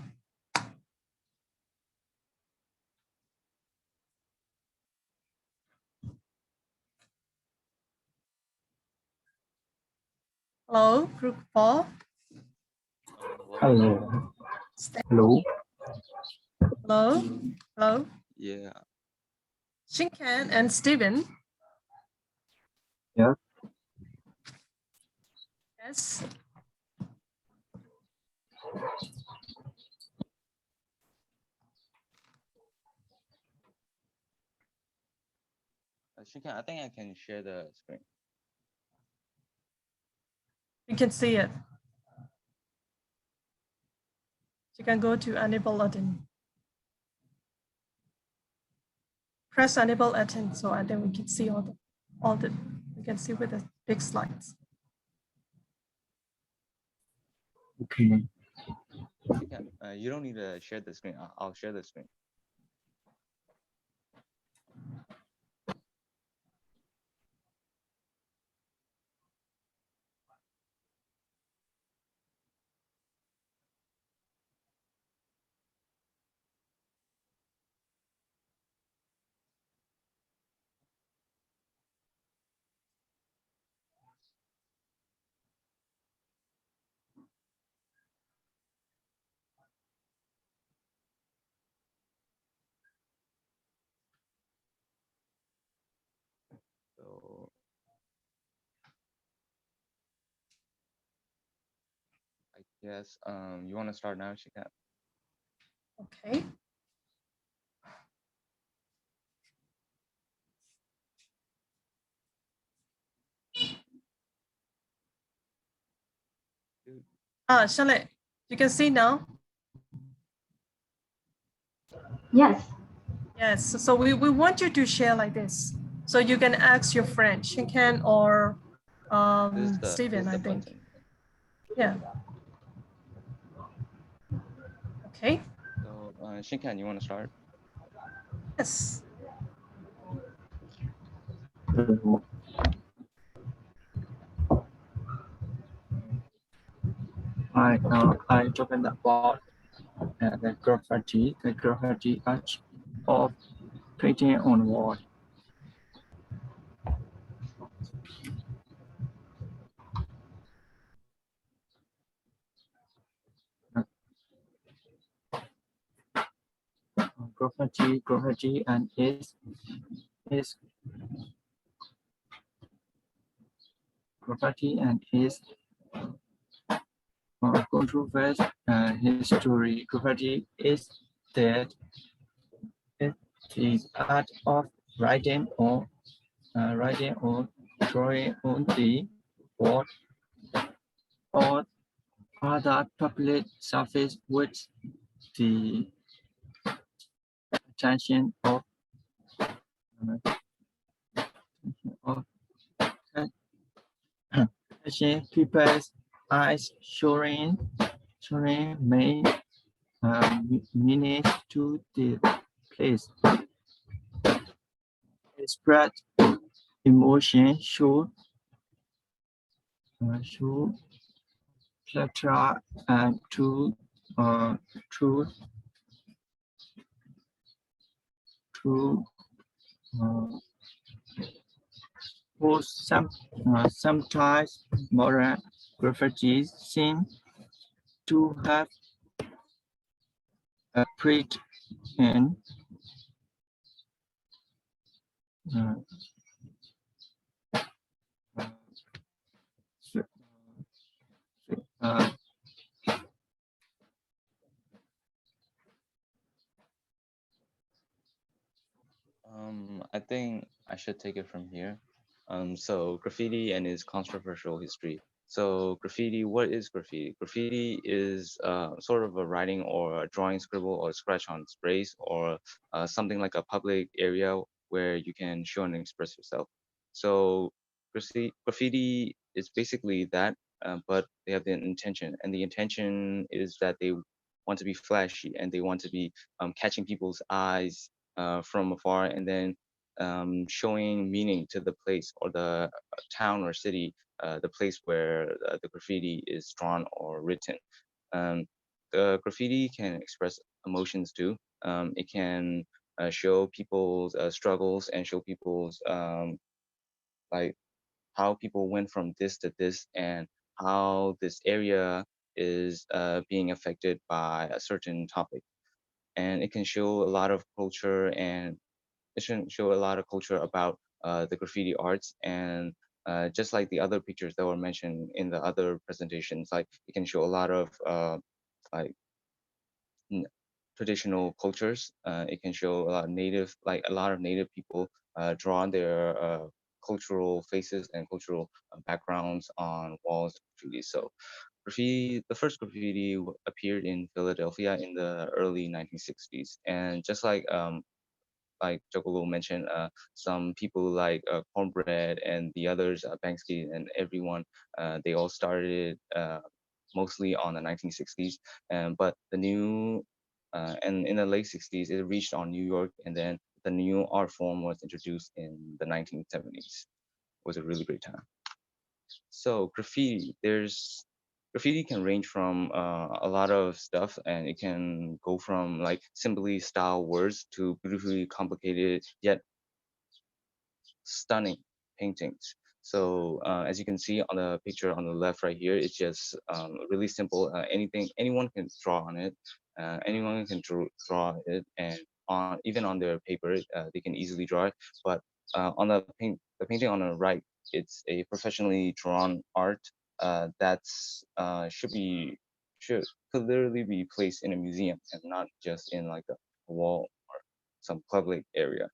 Hello, group 4. Hello. Hello. Hello. Hello. Yeah. Shinkan and Steven. Yeah. Yes. Shinkan, I think I can share the screen. You can see it. You can go to enable button. Press enable button, so and then we can see all the we can see with the big slides. Okay. Shinkan, you don't need to share the screen. I'll share the screen. So I guess you want to start now, Shinkan? Okay. Charlotte, you can see now? Yes. Yes, so we want you to share like this. So you can ask your friend, Shinkan or Steven, I think. Button. Yeah. Okay. So Shinkan, you want to start? Yes. I talking about the graffiti art of painting on wall. Graffiti and is graffiti and is controversial history. Graffiti is that it is art of writing or drawing on the wall or other public surface with the attention of of catching people's eyes, showing may meaning to the place. Express emotion, show plethora and to uh, who sometimes modern graffiti seem to have a print and uh, uh, I think I should take it from here. So graffiti and its controversial history. So graffiti, what is graffiti? Graffiti is sort of a writing or a drawing, scribble or scratch on sprays or something like a public area where you can show and express yourself. So graffiti is basically that, but they have an intention, and the intention is that they want to be flashy and they want to be catching people's eyes from afar, and then showing meaning to the place or the town or city, the place where the graffiti is drawn or written. Um, the graffiti can express emotions too. It can show people's struggles and show people's like how people went from this to this and how this area is being affected by a certain topic. And it can show a lot of culture, and it should show a lot of culture about the graffiti arts. And just like the other pictures that were mentioned in the other presentations, like it can show a lot of like n- traditional cultures. It can show a lot of native people draw their cultural faces and cultural backgrounds on walls of graffiti. So graffiti, the first graffiti appeared in Philadelphia in the early 1960s, and just like Jokolo mentioned, some people like Cornbread and the others, Banksy and everyone, they all started mostly on the 1960s. But the new, and in the late 60s, it reached on New York, and then the new art form was introduced in the 1970s. It was a really great time. So graffiti can range from a lot of stuff, and it can go from like simply style words to beautifully complicated yet stunning paintings. So as you can see on the picture on the left right here, it's just really simple. Anyone can draw on it. Anyone can draw it, and on even on their paper, they can easily draw it. But on the painting on the right, it's a professionally drawn art that's should could literally be placed in a museum and not just in like a wall or some public area.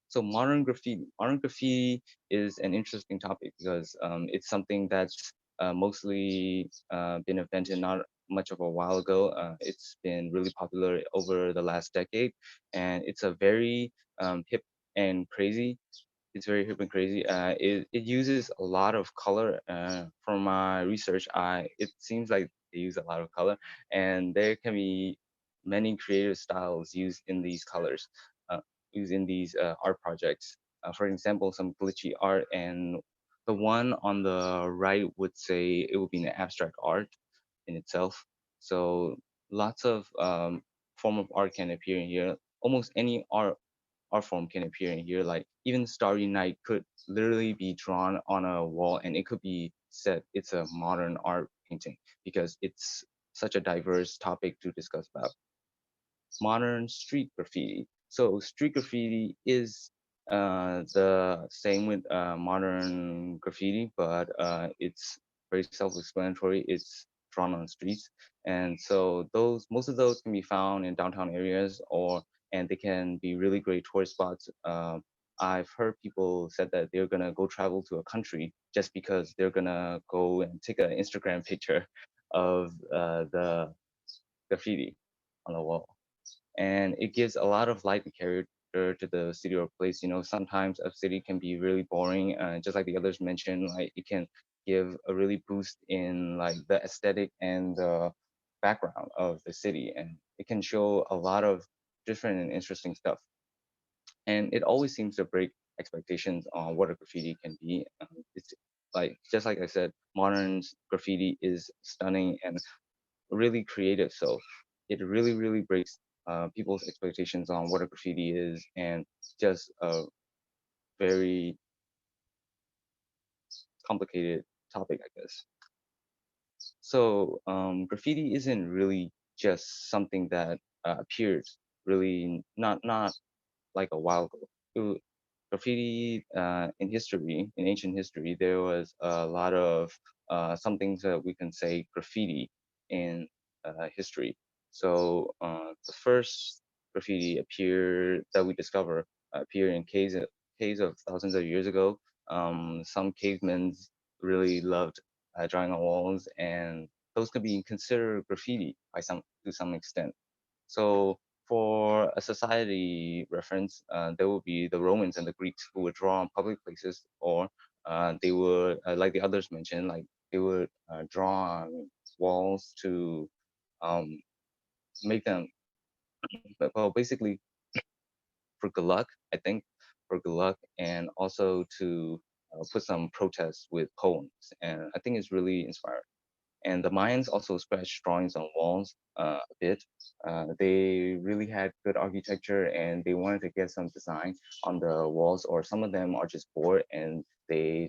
So modern graffiti. Modern graffiti is an interesting topic because it's something that's mostly been invented not much of a while ago. It's been really popular over the last decade, and it's a very hip and crazy. It's very hip and crazy. It uses a lot of color. From my research, it seems like they use a lot of color, and there can be many creative styles used in these colors, used in these art projects. For example, some glitchy art, and the one on the right would say it would be an abstract art in itself. So lots of form of art can appear in here. Almost any art form can appear in here. Like even Starry Night could literally be drawn on a wall, and it could be said it's a modern art painting because it's such a diverse topic to discuss about. Modern street graffiti. So street graffiti is the same with modern graffiti, but it's very self-explanatory. It's drawn on streets, and so most of those can be found in downtown areas, and they can be really great tourist spots. I've heard people said that they're gonna go travel to a country just because they're gonna go and take an Instagram picture of the graffiti on the wall, and it gives a lot of light and character to the city or place. Sometimes a city can be really boring, just like the others mentioned. Like it can give a really boost in like the aesthetic and the background of the city, and it can show a lot of different and interesting stuff. And it always seems to break expectations on what a graffiti can be. It's like just like I said, modern graffiti is stunning and really creative. So it really breaks people's expectations on what a graffiti is, and just a very complicated topic, I guess. So graffiti isn't really just something that appeared really not like a while ago. Graffiti in history, in ancient history, there was a lot of some things that we can say graffiti in history. So the first graffiti that we discover appear in caves of thousands of years ago. Some cavemen really loved drawing on walls, and those could be considered graffiti to some extent. So for a society reference, there will be the Romans and the Greeks who would draw on public places, or they would, like the others mentioned, like they would draw on walls to um, make them, well, basically for good luck, I think, for good luck, and also to put some protests with poems. And I think it's really inspiring. And the Mayans also scratched drawings on walls a bit. They really had good architecture, and they wanted to get some design on the walls, or some of them are just bored and they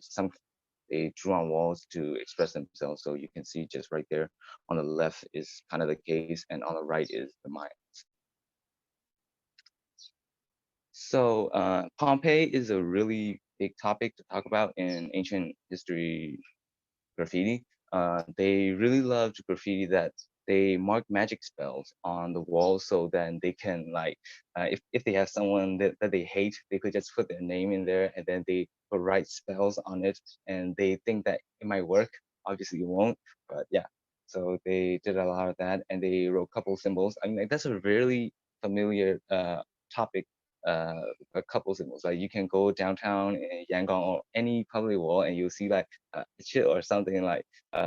drew on walls to express themselves. So you can see just right there on the left is kind of the case, and on the right is the Mayans. So Pompeii is a really big topic to talk about in ancient history graffiti. They really loved graffiti that they mark magic spells on the walls, so then they can like, if they have someone that they hate, they could just put their name in there, and then they could write spells on it, and they think that it might work. Obviously it won't, but yeah. So they did a lot of that, and they wrote couple symbols. I mean, like, that's a really familiar topic. uh, a couple symbols. Like you can go downtown in Yangon or any public wall, and you'll see like shit or something like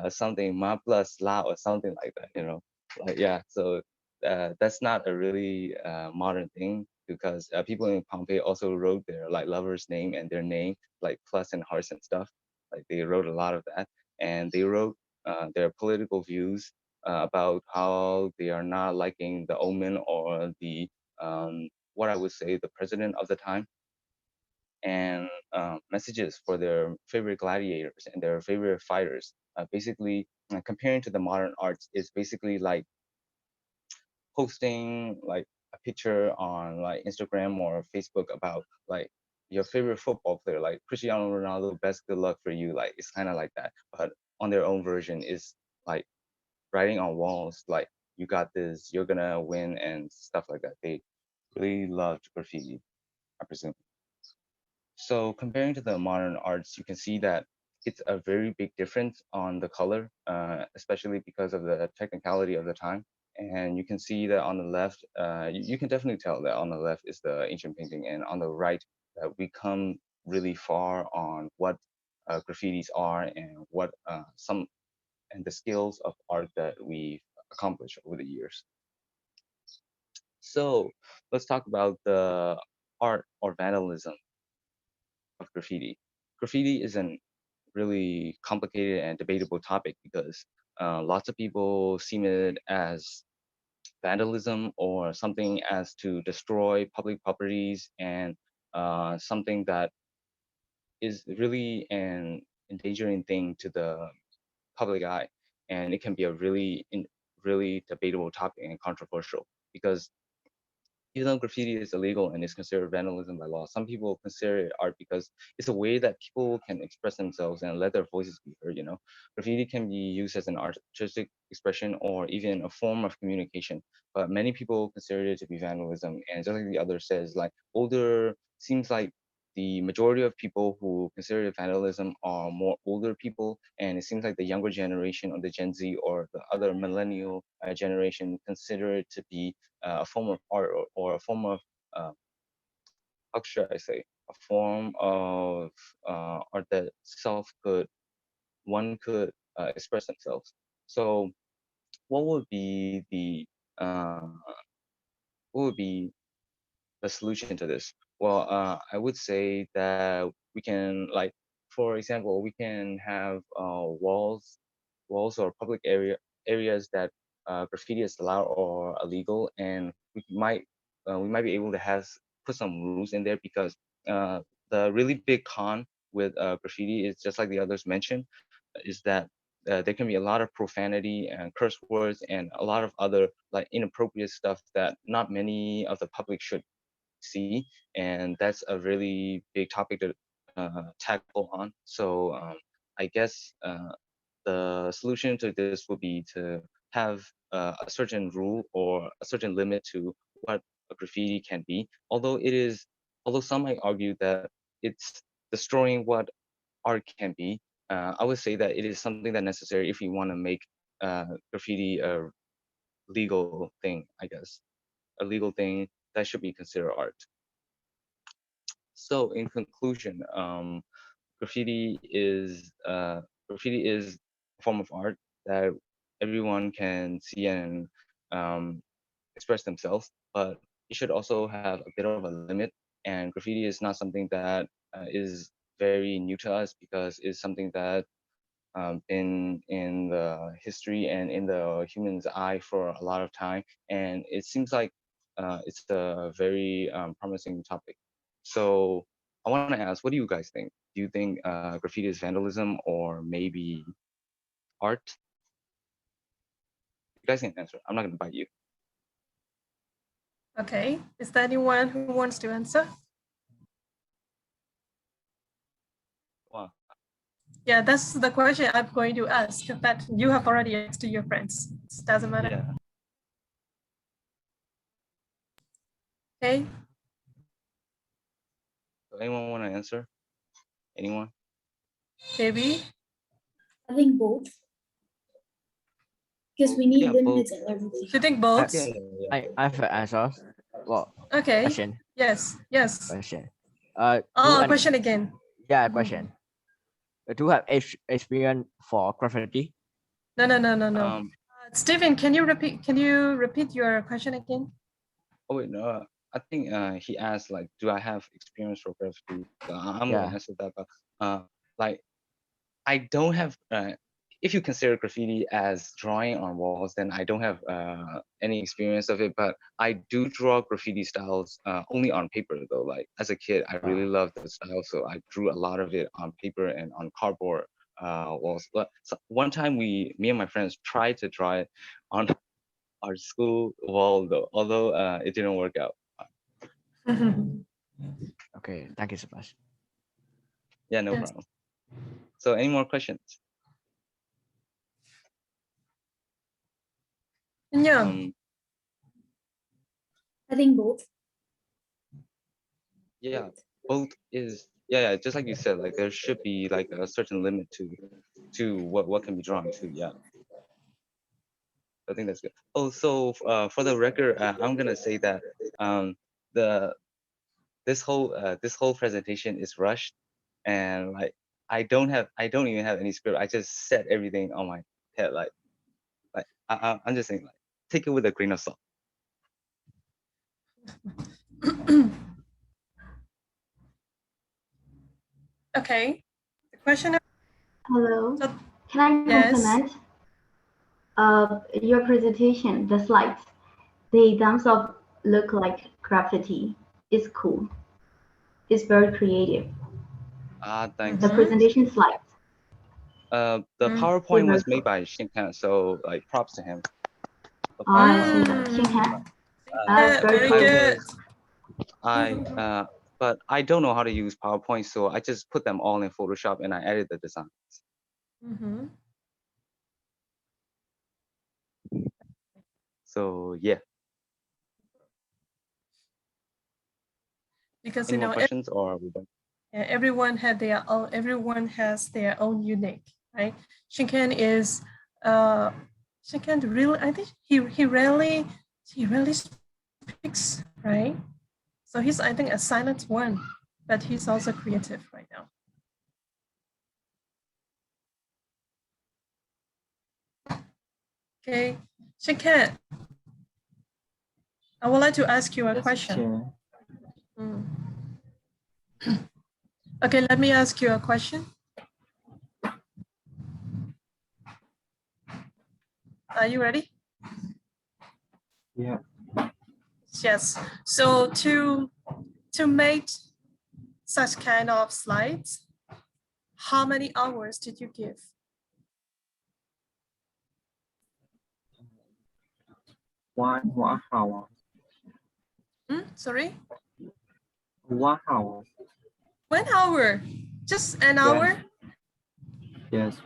something ma plus la or something like that. Like yeah. So that's not a really modern thing, because people in Pompeii also wrote their like lover's name and their name like plus and hearts and stuff. Like they wrote a lot of that, and they wrote their political views about how they are not liking the omen or the what I would say the president of the time, and messages for their favorite gladiators and their favorite fighters. Basically, comparing to the modern arts is basically like posting like a picture on like Instagram or Facebook about like your favorite football player, like Cristiano Ronaldo, best good luck for you. Like it's kind of like that, but on their own version is like writing on walls, like you got this, you're gonna win and stuff like that. They really loved graffiti, I presume. So comparing to the modern arts, you can see that it's a very big difference on the color, especially because of the technicality of the time. And you can see that on the left, you can definitely tell that on the left is the ancient painting, and on the right that we come really far on what graffitis are, and what some and the skills of art that we've accomplished over the years. So let's talk about the art or vandalism of graffiti. Graffiti is a really complicated and debatable topic, because lots of people see it as vandalism or something as to destroy public properties, and something that is really an endangering thing to the public eye, and it can be a really debatable topic and controversial, because even though graffiti is illegal and is considered vandalism by law, some people consider it art because it's a way that people can express themselves and let their voices be heard. Graffiti can be used as an artistic expression or even a form of communication, but many people consider it to be vandalism. And just like the other says, like older, seems like the majority of people who consider it vandalism are more older people, and it seems like the younger generation or the Gen Z or the other millennial generation consider it to be a form of art, or a form of uh, how should I say, a form of art that one could express themselves. So what would be the what would be the solution to this? Well, I would say that we can, like, for example, we can have walls or public areas that graffiti is allowed or illegal, and we might be able to put some rules in there, because the really big con with graffiti is, just like the others mentioned, is that there can be a lot of profanity and curse words and a lot of other like inappropriate stuff that not many of the public should see, and that's a really big topic to tackle on. So I guess the solution to this would be to have a certain rule or a certain limit to what a graffiti can be. Although some might argue that it's destroying what art can be, I would say that it is something that necessary if you want to make graffiti a legal thing, I guess, a legal thing that should be considered art. So in conclusion, graffiti is a form of art that everyone can see and express themselves, but it should also have a bit of a limit. And graffiti is not something that is very new to us, because it's something that been in the history and in the human's eye for a lot of time, and it seems like it's a very promising topic. So I want to ask, what do you guys think? Do you think graffiti is vandalism or maybe art? You guys can answer. I'm not going to bite you. Okay, is there anyone who wants to answer? Wow. Yeah, that's the question I'm going to ask, but you have already asked to your friends. It doesn't matter. Yeah. Okay. So anyone want to answer? Anyone? Maybe. I think both. Because we need Yeah, limits both. and everything. You think both? I have an answer. Well, Okay. question. Yes. Yes. Question. Question again. Yeah, question. Do you have experience for graffiti? No. Stephen, can you repeat your question again? Oh wait, no. I think he asked, like, do I have experience for graffiti? I'm Yeah. gonna answer that, but like, I don't have. If you consider graffiti as drawing on walls, then I don't have any experience of it. But I do draw graffiti styles only on paper, though. Like as a kid, I really loved the style, so I drew a lot of it on paper and on cardboard walls. But one time, me and my friends tried to draw it on our school wall, though. Although it didn't work out. Okay, thank you so much. Yeah, no problem. So, any more questions? Yeah. I think both. Yeah, both is just like you said, like there should be like a certain limit to what can be drawn to. Yeah, I think that's good. Oh, so for the record, I'm gonna say that this whole presentation is rushed, and like I don't even have any script. I just said everything on my head. Like I'm just saying, like, take it with a grain of salt. Okay. The question. Hello. Can I compliment your presentation? The slides, they themselves look like graffiti. It's cool. It's very creative. Thanks. The presentation slides. The PowerPoint was made by Shinkan, so like props to him. I see that. Shinkan. Very good. But I don't know how to use PowerPoint, so I just put them all in Photoshop and I edit the designs. So yeah. Because any more questions, or are we done? Everyone has their own unique, right? Shinkan is Shinkan really, I think he rarely speaks, right? So he's, I think, a silent one, but he's also creative right now. Okay, Shinkan, I would like to ask you a question. Okay, let me ask you a question. Are you ready? Yeah. Yes. So to make such kind of slides, how many hours did you give? 1 hour. Sorry? 1 hour. 1 hour, just an hour? Yes.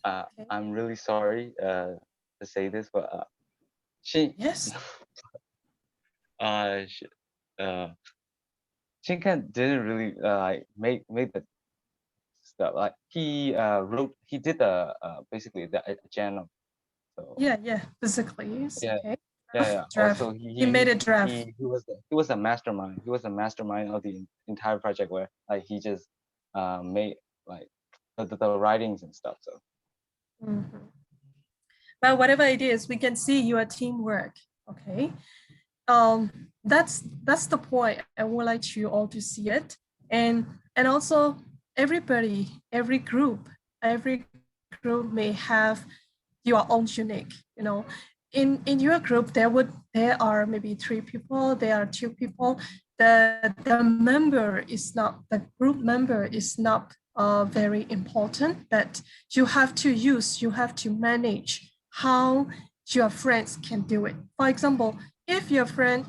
I'm really sorry to say this, but yes. Shinkan didn't really like make the stuff. Like he did the basically the agenda. So yeah, physically. Yeah. Okay. Draft. Also, Also, he made a draft. He was a mastermind. He was a mastermind of the entire project, where like he just made like the writings and stuff. So. But whatever it is, we can see your teamwork. Okay. That's the point. I would like you all to see it, and also everybody, every group may have your own unique. You know, in your group there are maybe 3 people, there are 2 people. The member is not, the group member is not very important, but you have to manage how your friends can do it. For example, if your friend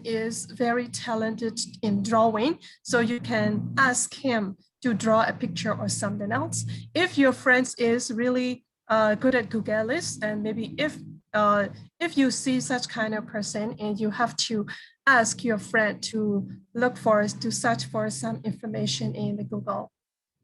is very talented in drawing, so you can ask him to draw a picture or something else. If your friend is really good at Google List, and maybe if you see such kind of person and you have to ask your friend to search for some information in the Google.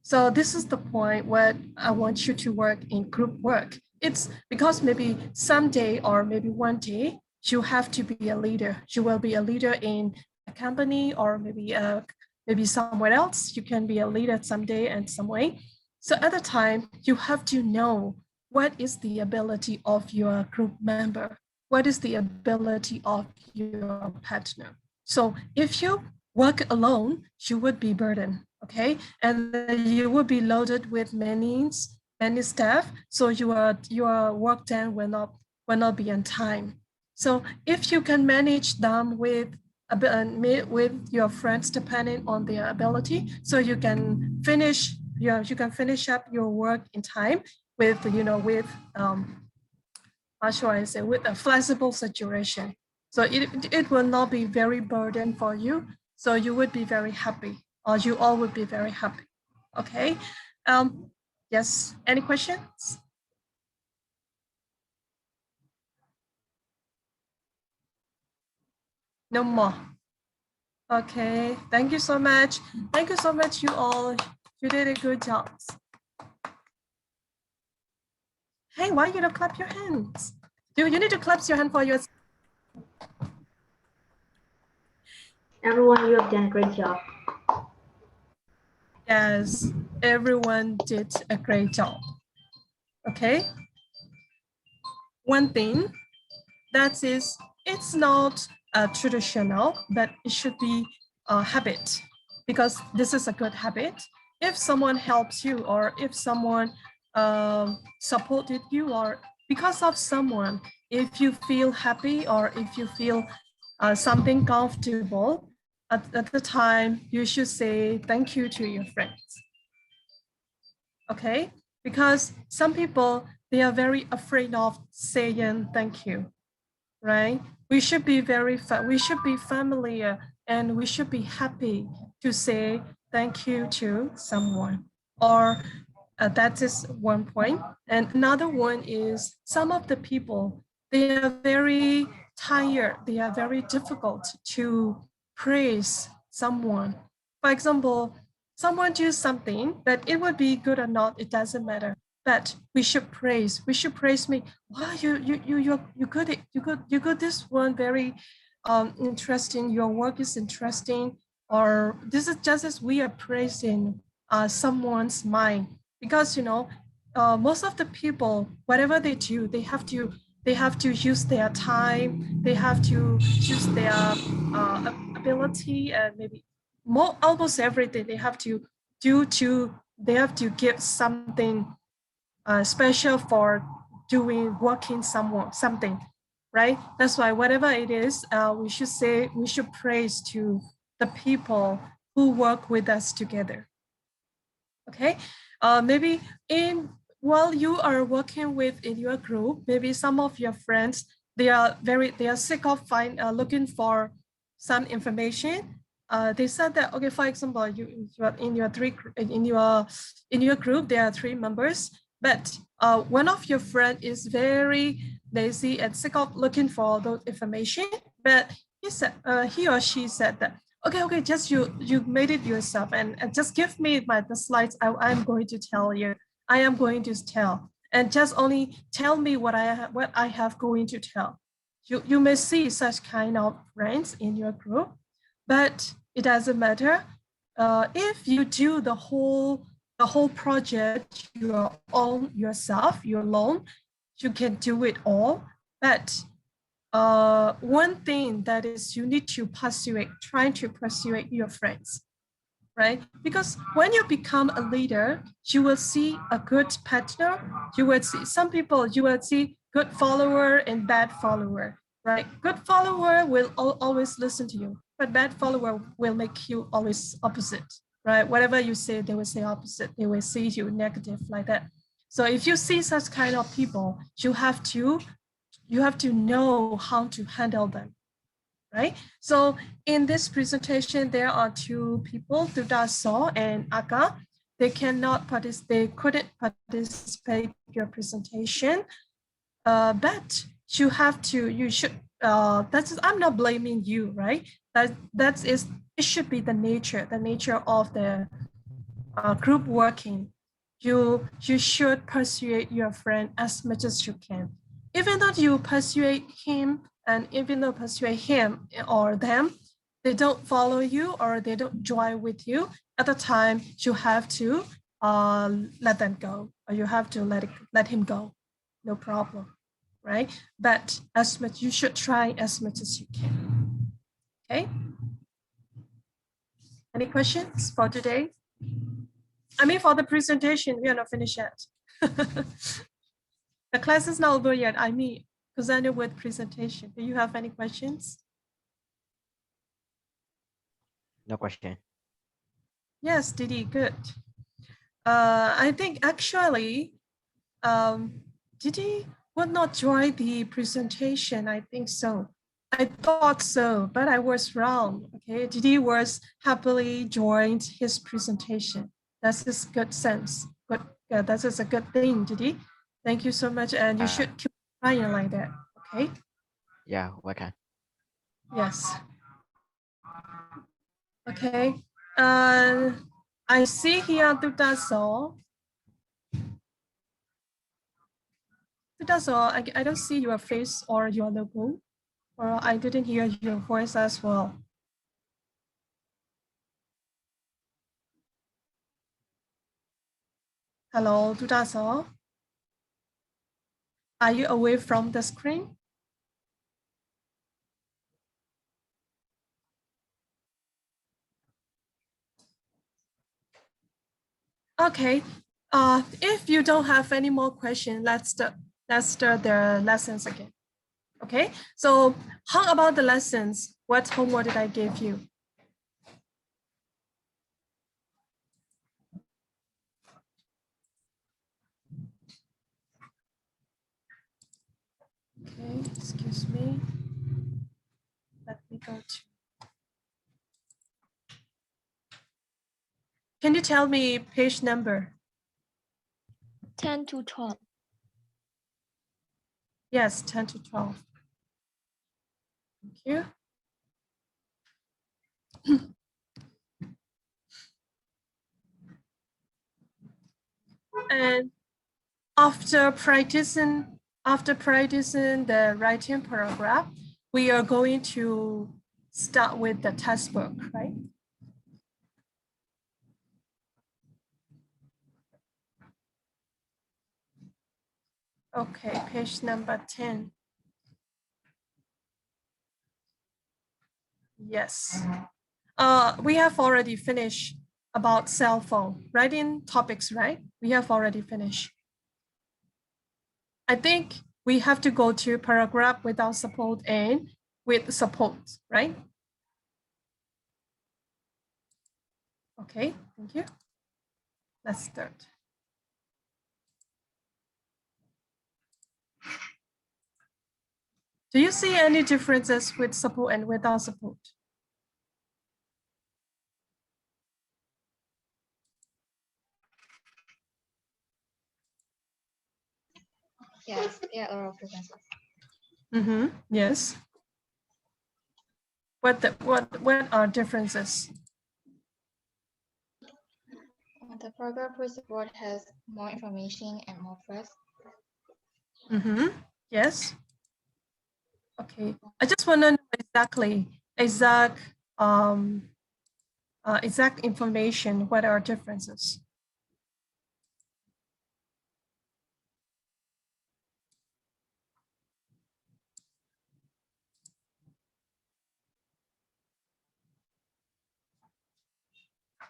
So this is the point where I want you to work in group work. It's because maybe someday or maybe one day you have to be a leader. You will be a leader in a company, or maybe somewhere else. You can be a leader someday and some way. So at the time, you have to know what is the ability of your group member, what is the ability of your partner. So if you work alone, you would be burdened, okay? And you will be loaded with many staff, so your work done will not be on time. So if you can manage them with your friends depending on their ability, so you can finish up your work in time with how should I say, with a flexible situation. So it will not be very burden for you. So you would be very happy, or you all would be very happy. Okay. Yes. Any questions? No more. Okay. Thank you so much. Thank you so much, you all. You did a good job. Hey, why you don't clap your hands? You need to clap your hand for yourself. Everyone, you have done a great job. Yes, everyone did a great job. Okay. One thing that is, it's not traditional, but it should be a habit, because this is a good habit. If someone helps you, or if someone supported you, or because of someone, if you feel happy, or if you feel something comfortable, at the time, you should say thank you to your friends. Okay? Because some people, they are very afraid of saying thank you, right? We should be familiar, and we should be happy to say thank you to someone. Or that is one point. And another one is, some of the people, they are very tired, they are very difficult to praise someone. For example, someone do something, but it would be good or not, it doesn't matter. but we should praise. We should praise me. Wow, you got it. You got this one very interesting. Your work is interesting. Or this is just as we are praising someone's mind, because most of the people, whatever they do, they have to use their time. They have to use their ability, and maybe almost everything they have to do to. They have to give something special for working something, right? That's why whatever it is, we should praise to the people who work with us together. Okay, maybe while you are working in your group, maybe some of your friends, they are sick of looking for some information. They said that, okay, for example, you are in your group, there are 3 members, but one of your friend is very lazy and sick of looking for those information, but he or she said that, okay, just you made it yourself, and just give me the slides. I'm going to tell you. I am going to tell, and just only tell me what I have going to tell. You may see such kind of friends in your group, but it doesn't matter. If you do the whole project you're alone, you can do it all. But one thing that is you need to trying to persuade your friends, right? Because when you become a leader, you will see a good partner. You will see some people, you will see good follower and bad follower, right? Good follower will always listen to you, but bad follower will make you always opposite, right? Whatever you say, they will say opposite. They will see you negative like that. So if you see such kind of people, you have to know how to handle them, right? So in this presentation, there are 2 people, Dudaso and Aga. They couldn't participate in your presentation, but you should, I'm not blaming you, right? It should be the nature of the group working. You should persuade your friend as much as you can. Even though you persuade him, and even though persuade him or them, they don't follow you or they don't join with you, at the time you have to let them go, or you have to let him go. No problem, right? But you should try as much as you can. Okay. Any questions for today? I mean, for the presentation, we are not finished yet. The class is not over yet. I mean, presented with presentation. Do you have any questions? No question. Yes, Didi, good. I think actually, Didi would not join the presentation. I think so. I thought so, but I was wrong. Okay, Didi was happily joined his presentation. That's his good sense. Good, yeah, that is a good thing, Didi. Thank you so much, and you should keep trying like that. Okay. Yeah, we can. Yes. Okay. I see here Dudaso. Dudaso, I don't see your face or your logo, or I didn't hear your voice as well. Hello, Dudaso. Are you away from the screen? Okay. If you don't have any more questions, let's start the lessons again. Okay. So how about the lessons? What homework did I give you? Okay, excuse me. Let me go to. Can you tell me page number? 10 to 12. Yes, 10 to 12. Thank you. And after practicing the writing paragraph, we are going to start with the textbook, right? Okay, page number 10. Yes. We have already finished about cell phone writing topics, right? We have already finished. I think we have to go to paragraph without support and with support, right? Okay, thank you. Let's start. Do you see any differences with support and without support? Yes, there are differences. Yes. What are differences? The paragraph with support has more information and more phrase. Yes. Okay. I just want to know exact information. What are differences?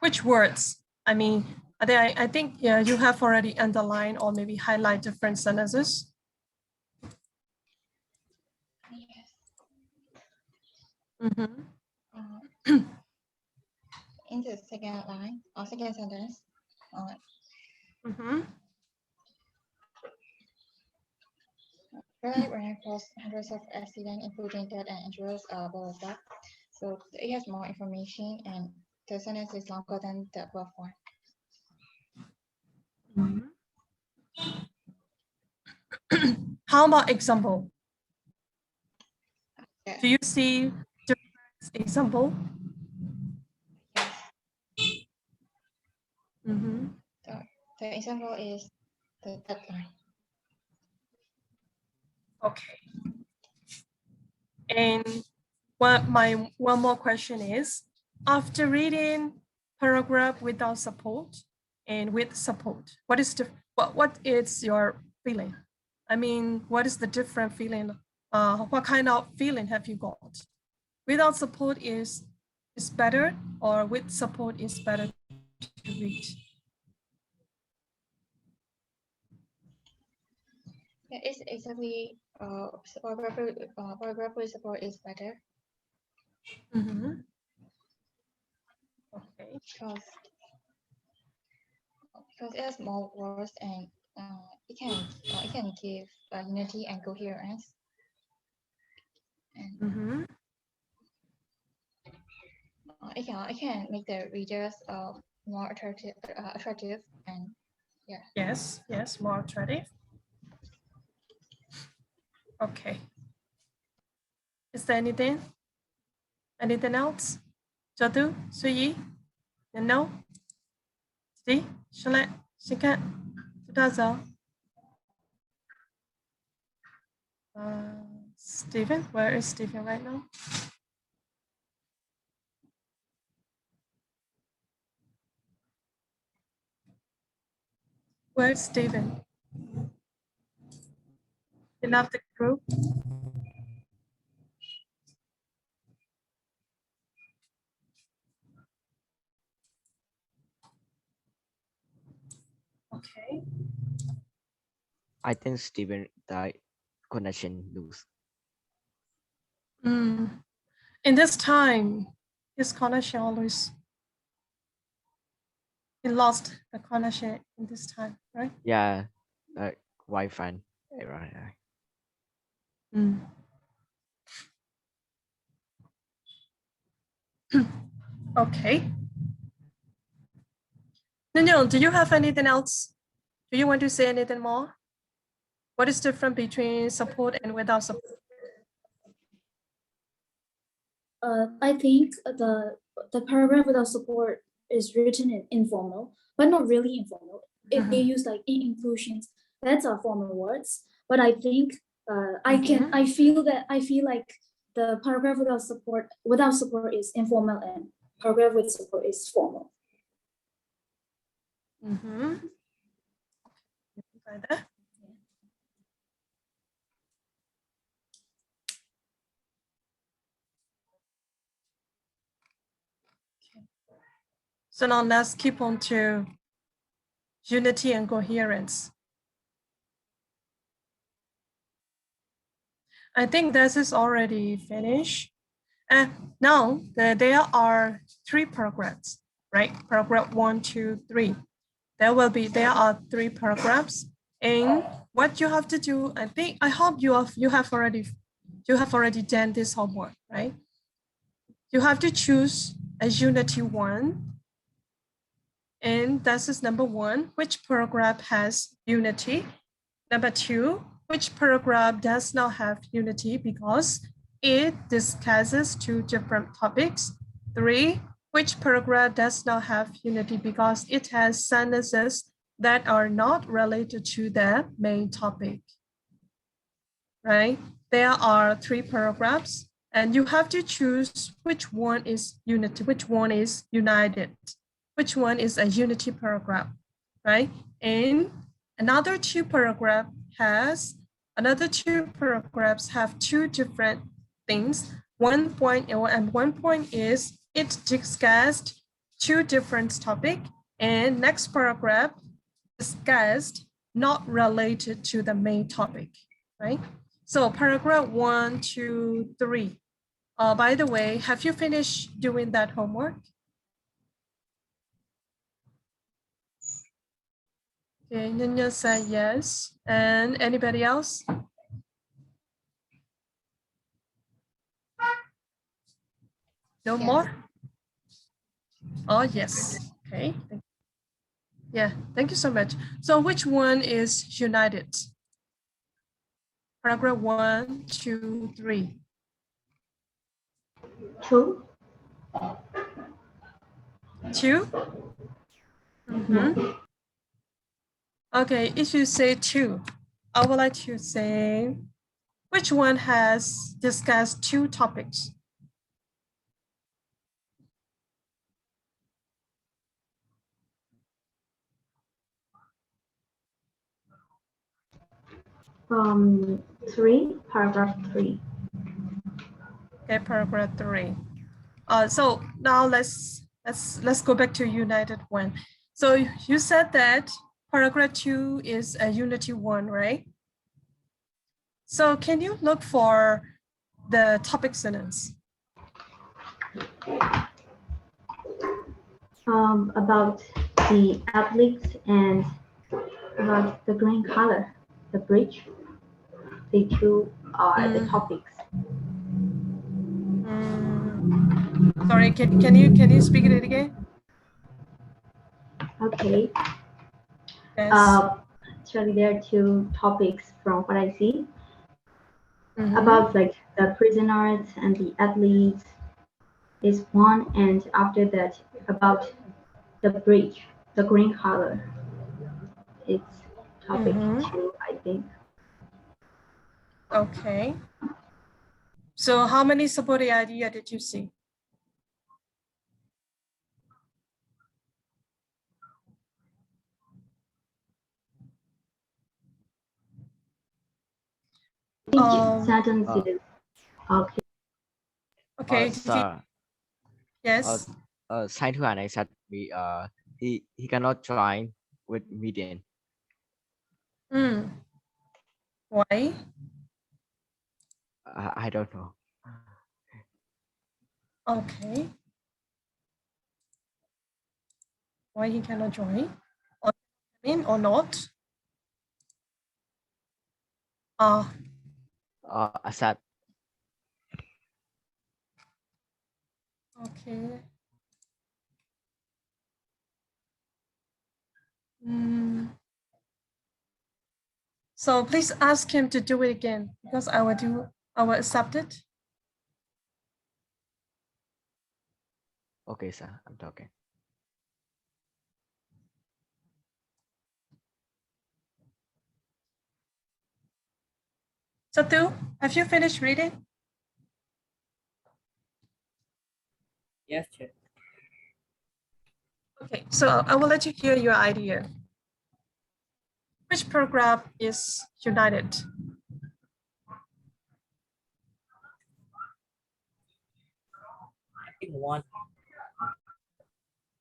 Which words? I mean, I think yeah, you have already underlined or maybe highlight different sentences. Yes. Mm-hmm. In the second line or second sentence, when I caused hundreds of accidents, including death and injuries, blah, blah, blah. So it has more information and the sentence is longer than the above one. How about example? Yeah. Do you see different example? Yes. The example is the deadline. Okay. And one more question is, after reading paragraph without support and with support, what is your feeling? I mean, what is the different feeling? What kind of feeling have you got? Without support is better, or with support is better to read? Yeah, it's exactly paragraph with support is better. Okay. Because it has more words and it can give unity and coherence. And it can make the readers more attractive and yeah. Yes, more attractive. Okay. Is there anything else? Jadu, Suyi, no? Steve, Charlotte, Shikat, Tudazo. Stephen, where is Stephen right now? Where's Stephen? He left the group. Okay. I think Stephen died connection loose. In this time, his connection always, he lost the connection in this time, right? Yeah, like Wi-Fi error. Okay. Daniel, do you have anything else? Do you want to say anything more? What is different between support and without support? I think the paragraph without support is written in informal, but not really informal. They use like inclusions That's a formal words, but I think I feel like the paragraph without support is informal and paragraph with support is formal. So now let's keep on to unity and coherence. I think this is already finished. And now there are 3 paragraphs, right? Paragraph 1, 2, 3. There are 3 paragraphs. And what you have to do, I hope you have already done this homework, right? You have to choose a unity 1. And this is number 1, which paragraph has unity? Number 2, which paragraph does not have unity because it discusses 2 different topics? 3, which paragraph does not have unity because it has sentences that are not related to the main topic, right? There are 3 paragraphs and you have to choose which one is unity, which one is united, which one is a unity paragraph, right? And another 2 paragraphs have 2 different things. One point is it discussed 2 different topics, and next paragraph discussed not related to the main topic, right? So paragraph 1, 2, 3. By the way, have you finished doing that homework? Okay, Nanya said yes. And anybody else? No more? Oh, yes. Okay. Yeah, thank you so much. So which one is united? Paragraph 1, 2, 3. 2. 2? Okay, if you say 2, I would like to say, which one has discussed 2 topics? Paragraph 3. Okay, paragraph 3. So now let's go back to united 1. So you said that paragraph 2 is a unity 1, right? So can you look for the topic sentence? About the athletes and about the green color, the bridge. The 2 are the topics. Sorry, can you speak it again? Okay. Yes. Actually, there are 2 topics from what I see. About like the prisoners and the athletes is 1, and after that about the bridge, the green color. It's topic 2, I think. Okay. So how many supporting idea did you see? Sentences. Okay. Okay. Sir. Yes. Sai Thuan I said he cannot join with meeting. Why? I don't know. Okay. Why he cannot join? Or in or not? Accept. Okay. So please ask him to do it again because I will accept it. Okay, sir, I'm talking. Satu, have you finished reading? Yes, Chair. Okay, so I will let you hear your idea. Which paragraph is united? I think one.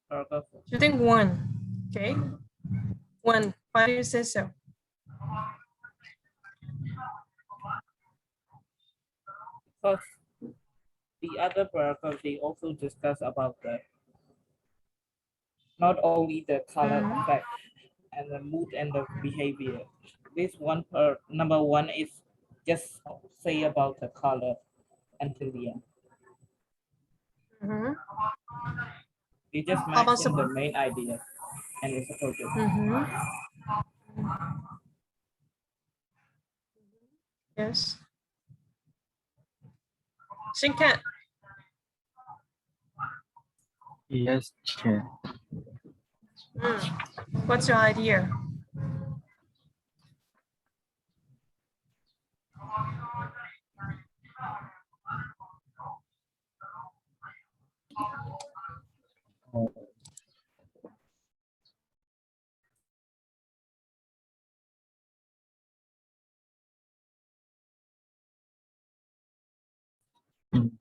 Paragraph. You think one? Okay. One. Why do you say so? Because the other paragraph, they also discuss about the not only the color effect and the mood and the behavior. This one number one is just say about the color until the end. Mhm. We just How about mention the main idea and it's supposed to. Yes. Shinkat. Yes, Chair. What's your idea?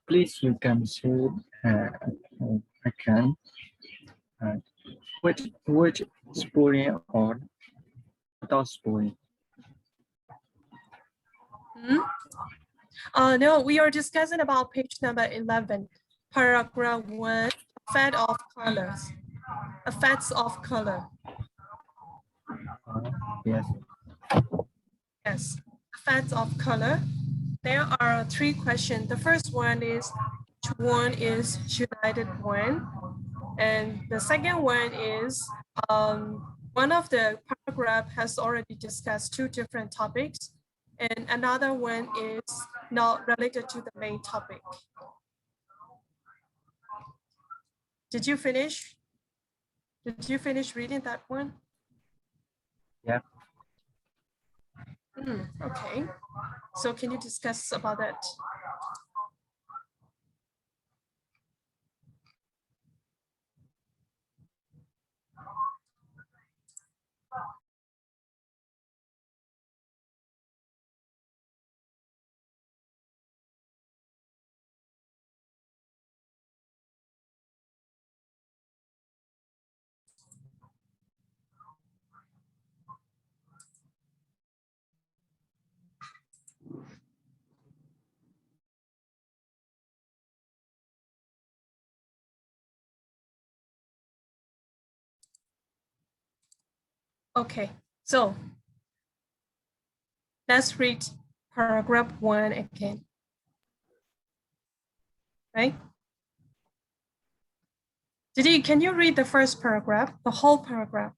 Please, you can say I can. Which spooling or without spooling? No, we are discussing about page number 11, paragraph 1, effect of colors. Effects of color. Yes. Yes, effects of color. There are 3 questions. The first one is, which one is united one? And the second one is, one of the paragraph has already discussed 2 different topics, and another one is not related to the main topic. Did you finish? Did you finish reading that one? Yeah. Okay. So can you discuss about that? Okay, so let's read paragraph 1 again. Right? Didi, can you read the first paragraph, the whole paragraph?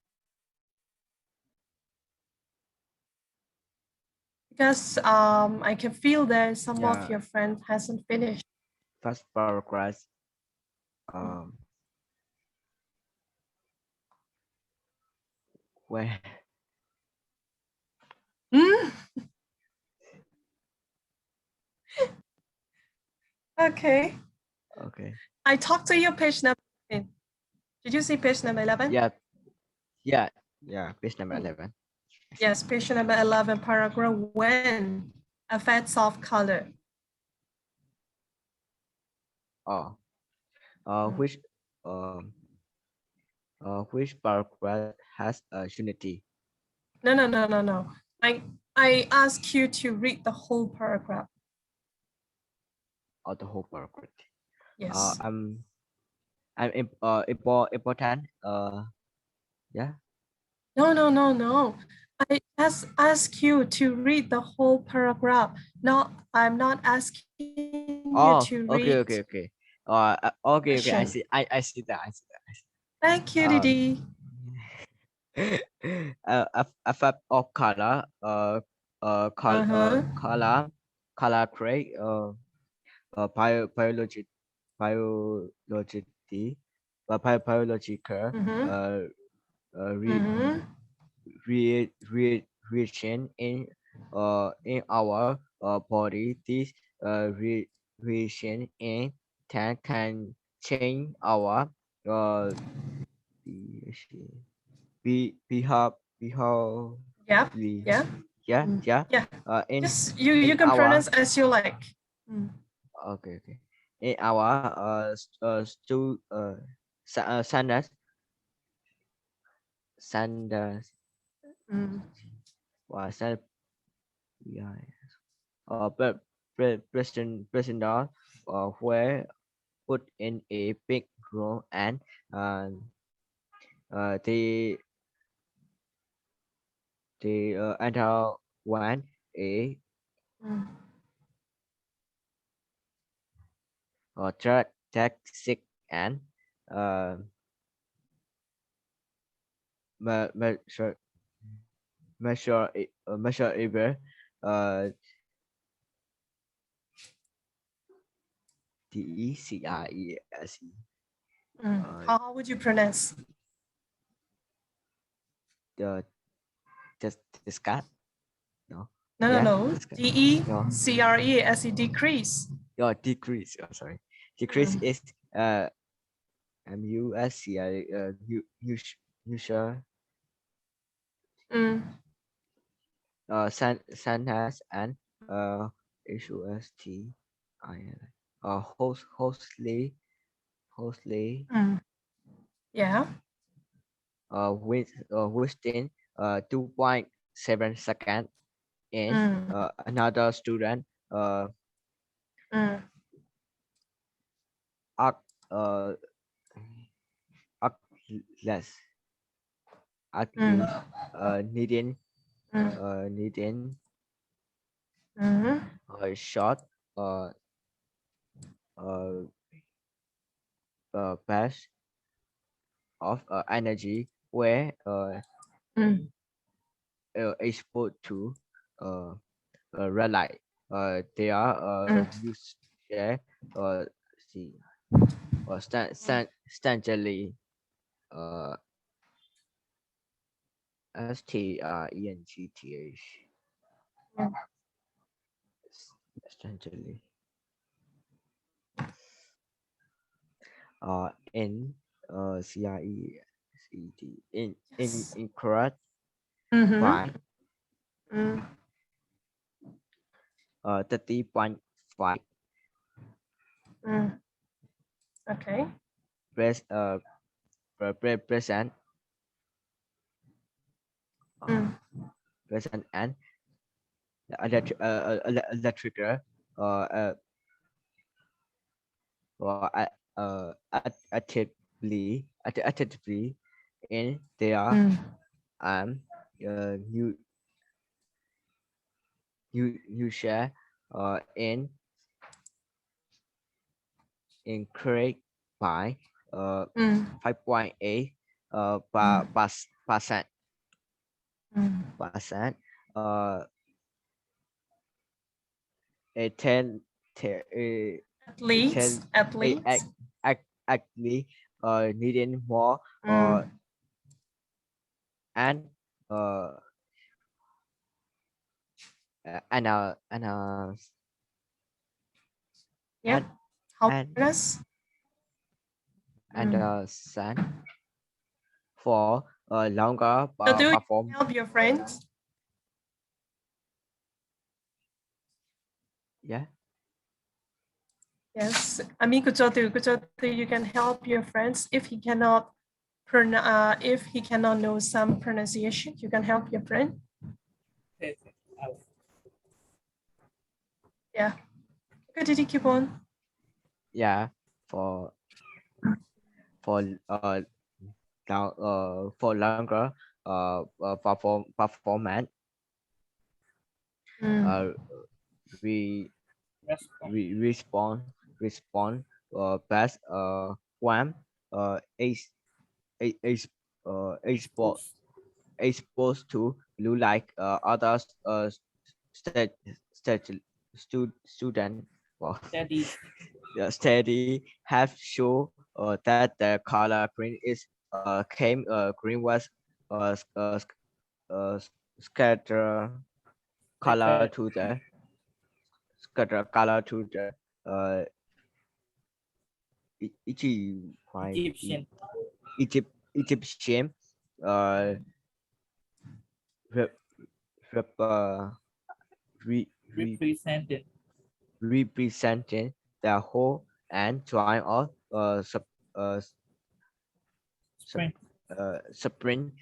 Because I can feel that some of your friends hasn't finished. First paragraph. Where? Okay. Okay. I talked to you page number 11. Did you see page number 11? Yeah. Page number 11. Yes, page number 11, paragraph 1, effects of color. Which paragraph has a unity? No. I ask you to read the whole paragraph. Or the whole paragraph. Yes. I'm important. Yeah. No. I just ask you to read the whole paragraph. No, I'm not asking you to read. Okay. I see. I see that. Thank you, Didi. Effect of color. Color trait. Biological. Reaction in in our body. This reaction in can change our behave Yeah. Yeah. yeah Yeah. in Just you can our pronounce as you like. Mm. okay in our Sanders Mm. was that yeah but president were put in a big role and uh, they enter one a Mm. toxic and uh, measure measure ever uh, DECRESE Mm. How would you pronounce? the discard no No, yeah no. discard no DECRESE, decrease. your decrease sorry decrease Mm. is MUSCI user Mm. San has and HUST hostly Mm. Yeah. within 2.7 seconds in Mm. another student Mm. arc uh arc less arc Mm. needing Mm. needing Mm. short uh uh pass of energy where Mm. exposed to uh, red light. They are Mm. used share see stantly uh, STRENGTH Mm. stantly in CRECT in Yes. incorrect Mm-hmm. by Mm. 30.5 Mm. Okay. press present Mm. present and electrical uh, uh, or actively in their Mm. new share in increased by Mm. 5.8 Mm. percent Mm. percent a 10 a Athletes. 10 Athletes. actually needing more Mm. and and Yeah. and How and pronounce? and Mm. sun for a longer So do you perform. help your friends? Yeah. Yes. I mean, kuchotu, you can help your friends if he cannot if he cannot know some pronunciation, you can help your friend. Okay. Yeah. Okay, did you keep on? Yeah. For for uh for longer performance Mm. we Respond. respond best one is is export Expose. exposed to blue like others state student well Studies. the study have shown that the color green is came green was uh, sc- uh, sc- uh, scatter color to the Egyptian. Egyptian rep, rep, represented representing the whole and joint of spring. spring.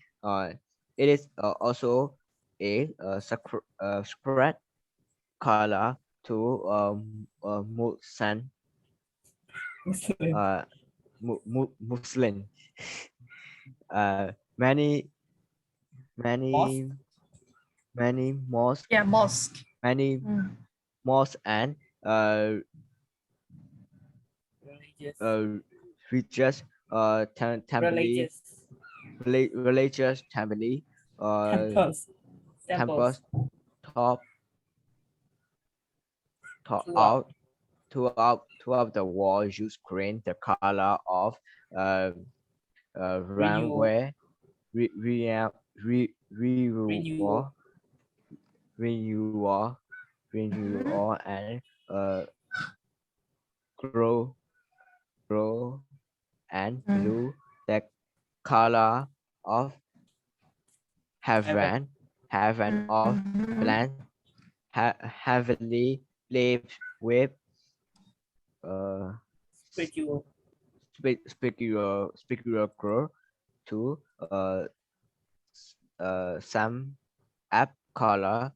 It is also a spread color to Muslim. Muslim. Many Mosque? mosques. Yeah, mosque. Many mosques and religious religious temples top throughout the world use green the color of runway renewal and grow and blue the color of heaven of plant heavily leaves with spiritual growth to some app color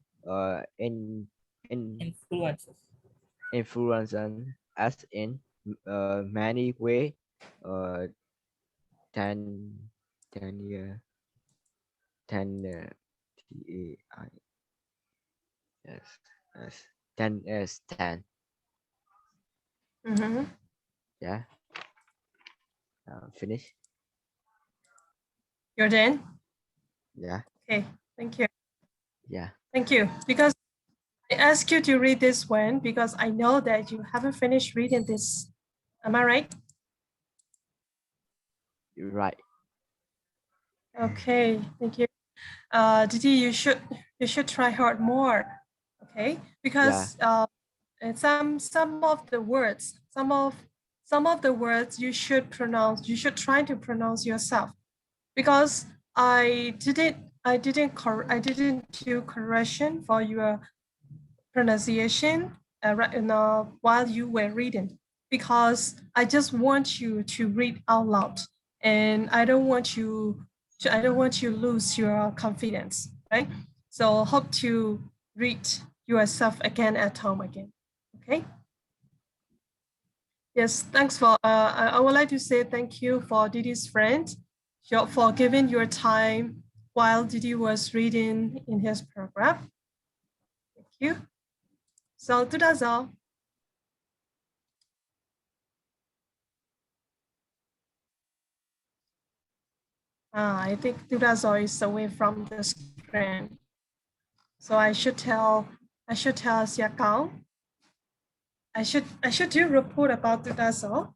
influence us in many way 10 year 10 TAI yes 10 is 10 yeah finish You're done? yeah Okay, thank you. yeah Thank you. Because I asked you to read this one because I know that you haven't finished reading this. Am I right? you're right. Okay, thank you. Didi, you should try hard more. Okay, because and some of the words, some of the words you should try to pronounce yourself, because I didn't do correction for your pronunciation while you were reading, because I just want you to read out loud, and I don't want you lose your confidence, right? So hope to read yourself again at home again. Okay. Yes, thanks for. I would like to say thank you for Didi's friend for giving your time while Didi was reading in his paragraph. Thank you. So, to that's all. I think Durazo is away from the screen. So I should tell Xiakao. I should do a report about Durazo.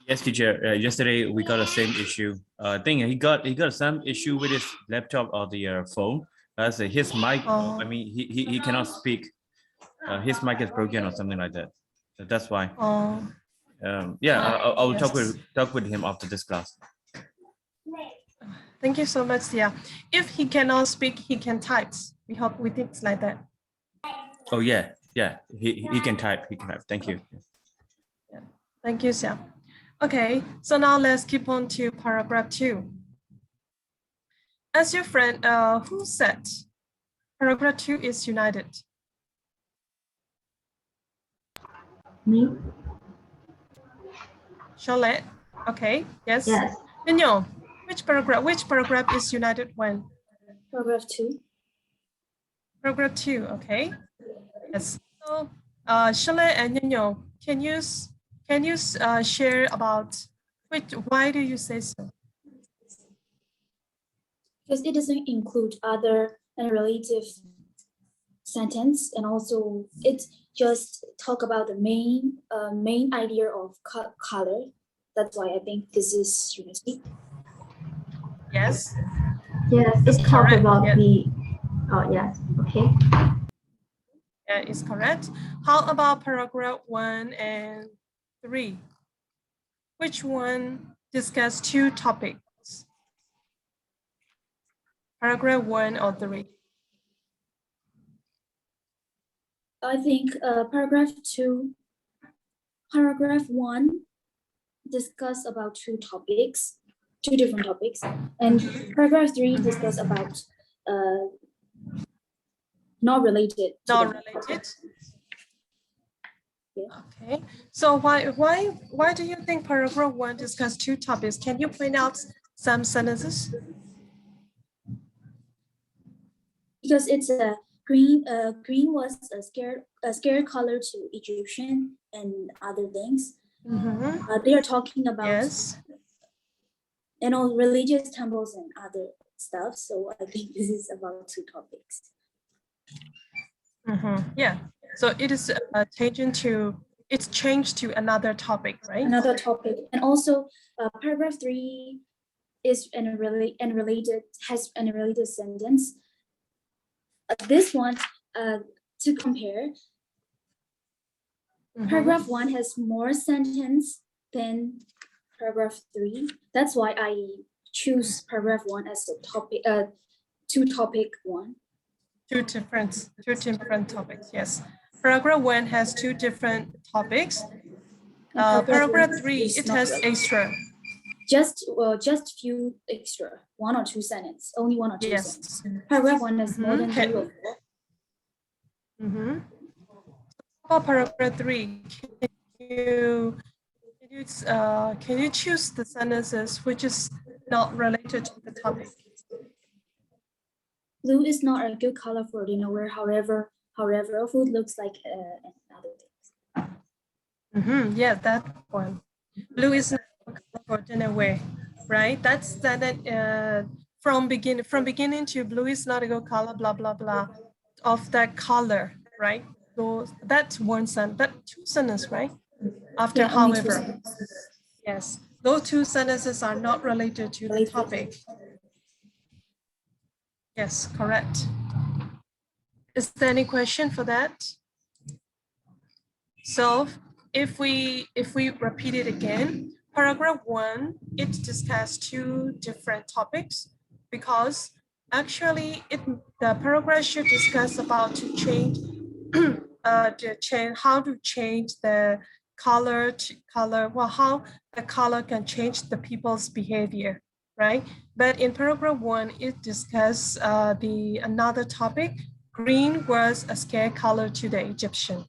Yes, teacher. Yesterday we got the same issue. I think he got some issue with his laptop or the phone. As his mic, I mean, he cannot speak. His mic is broken or something like that. So that's why. Yeah, I will talk with him after this class. Thank you so much, Sia. If he cannot speak, he can type. We think it's like that. Oh yeah. He can type. Thank you. Yeah. Thank you, Sia. Okay, so now let's keep on to paragraph 2. As your friend, who said paragraph 2 is united? Me. Charlotte. Okay. Yes. Yes. Mignon, which paragraph is united when? Paragraph 2. Paragraph 2. Okay. Yes. So, Charlotte and Mignon, can you share about why do you say so? Because it doesn't include other unrelated sentence, and also it just talk about the main idea of color. That's why I think this is unity. Yes. Yes, it's talk about the Oh, yes. Okay. Yeah, is correct. How about paragraph 1 and 3? Which one discuss two topics? Paragraph 1 or 3? I think paragraph 1 discuss about two different topics, and paragraph 3 discuss about not related. Not related. Yeah. Okay. So why do you think paragraph 1 discuss two topics? Can you point out some sentences? Because it's a green. Green was a scare color to Egyptian and other things. They are talking about yes, religious temples and other stuff. So I think this is about two topics. Yeah. So it is it's changed to another topic, right? Another topic, and also paragraph 3 is has a related sentence. This one, to compare, paragraph 1 has more sentence than paragraph 3. That's why I choose paragraph 1 as the topic, two topic one. Two different topics, yes. Paragraph 1 has two different topics. Paragraph 3, it has extra. Just few extra, one or two sentences, only one or two sentences. Paragraph 1 has more than 3 or 4. About paragraph 3, can you choose the sentences which is not related to the topic? Blue is not a good color for dinner wear. However, food looks like other things. Yeah, that one. Blue is not a good color for dinner wear, right? That's that. From beginning to blue is not a good color. Blah blah blah, of that color, right? So that's one sentence. That two sentences, right? After, yeah, however, yes, those two sentences are not related to the topic. Yes, correct. Is there any question for that? So if we repeat it again, paragraph 1, it discusses two different topics because actually the paragraph should discuss about to change how to change the color, well, how the color can change the people's behavior, right? But in paragraph 1, it discusses another topic. Green was a scare color to the Egyptian.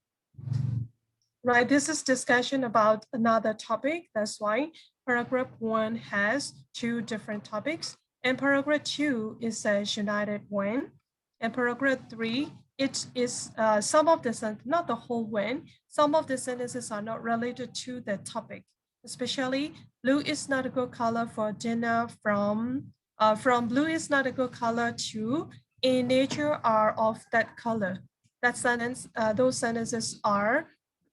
Right, this is discussion about another topic. That's why paragraph 1 has two different topics, and paragraph 2 is a united one, and paragraph 3, it is some of the sentences, not the whole one, some of the sentences are not related to the topic, especially blue is not a good color for dinner. From blue is not a good color to in nature are of that color. That sentence, those sentences are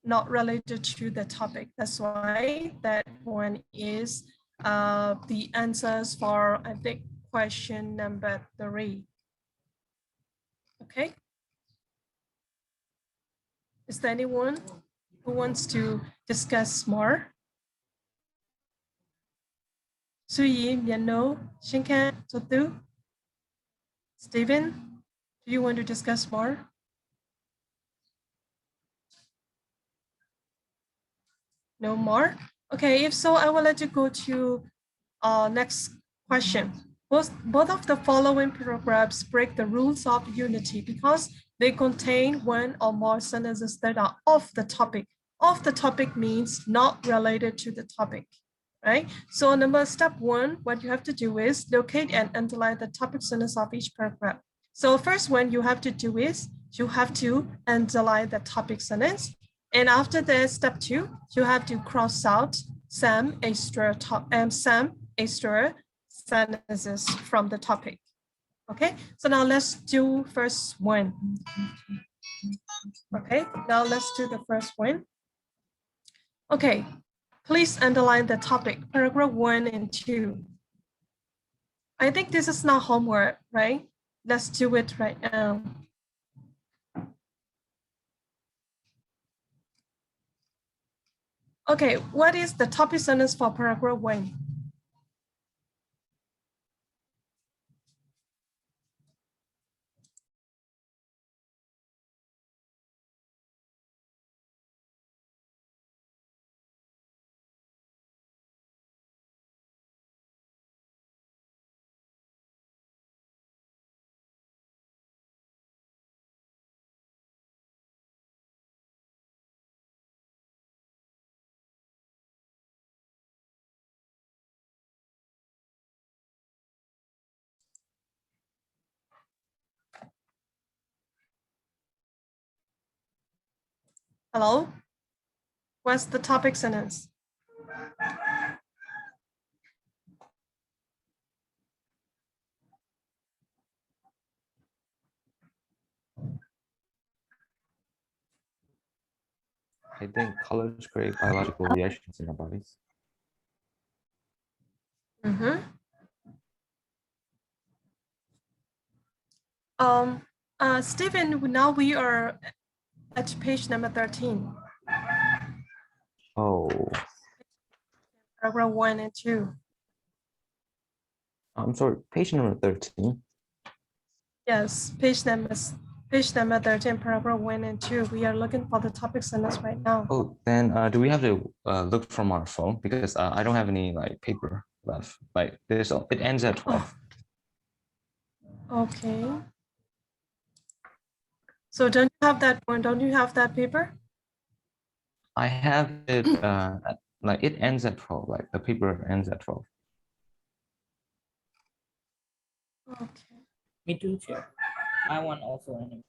not related to the topic. That's why that one is the answers for, I think, question number 3. Okay. Is there anyone who wants to discuss more? Suyi, Miano, Shinkan, Sotu, Stephen, do you want to discuss more? No more? Okay, if so, I will let you go to next question. Both of the following paragraphs break the rules of unity because they contain one or more sentences that are off the topic. Off the topic means not related to the topic, right? So step 1, what you have to do is locate and underline the topic sentence of each paragraph. So first one you have to do is you have to underline the topic sentence. And after that, step 2, you have to cross out some extra sentences from the topic. Okay, so now let's do first one. Okay, now let's do the first one. Okay, please underline the topic, paragraph 1 and 2. I think this is not homework, right? Let's do it right now. Okay, what is the topic sentence for paragraph 1? Hello? What's the topic sentence? I think colors create biological reactions in our bodies. Stephen, now we are at page number 13. Oh, Paragraph 1 and 2. I'm sorry, page number 13. Yes, page number 13, paragraph 1 and 2. We are looking for the topic sentence right now. Oh, then do we have to look from our phone? Because I don't have any like paper left. Like this, it ends at 12. Okay. So don't you have that one? Don't you have that paper? I have it like it ends at 12. Like the paper ends at 12. Okay. Me too, Chair. My one also anyway.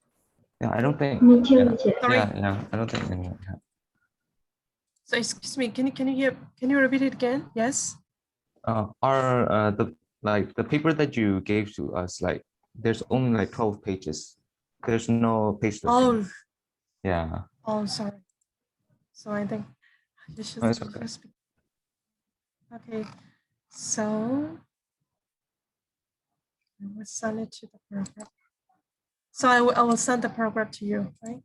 Yeah, I don't think. Me too, Yeah, Chair. yeah, I don't think anyone has. So excuse me, can you repeat it again? Yes. The paper that you gave to us, like there's only like 12 pages. There's no page 13. Oh. Yeah. Oh, sorry. So I think you should. Oh, it's okay. Okay. So I will send it to the paragraph. So I will send the paragraph to you, right?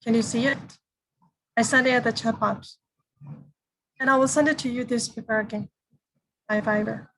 Can you see it? I sent it at the chat box. And I will send it to you this paper again by Viber.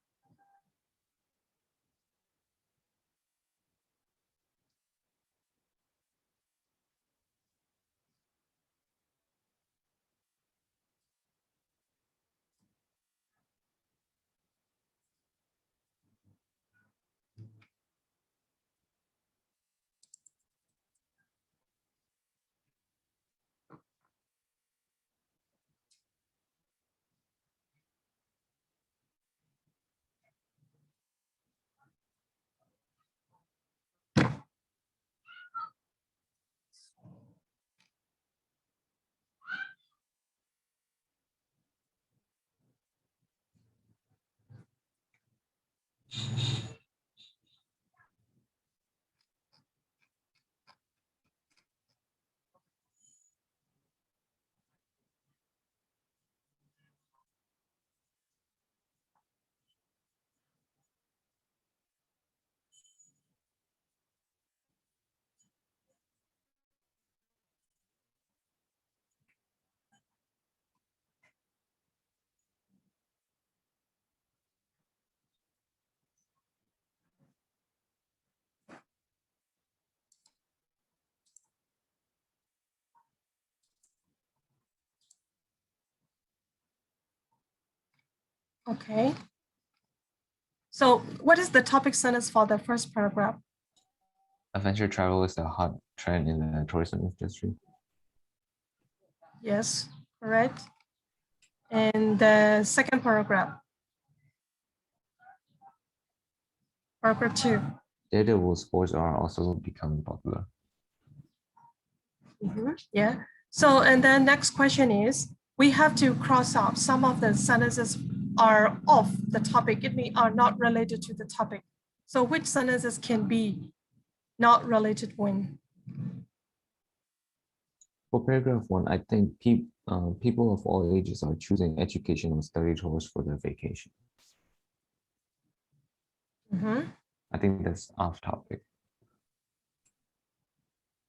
Okay. So what is the topic sentence for the first paragraph? Adventure travel is a hot trend in the tourism industry. Yes, correct. And the second paragraph. Paragraph 2. Daredevil sports are also becoming popular. Yeah. So, and then next question is, we have to cross out some of the sentences are off the topic. It means are not related to the topic. So which sentences can be not related when? For paragraph 1, I think people of all ages are choosing educational study tours for their vacation. I think that's off topic.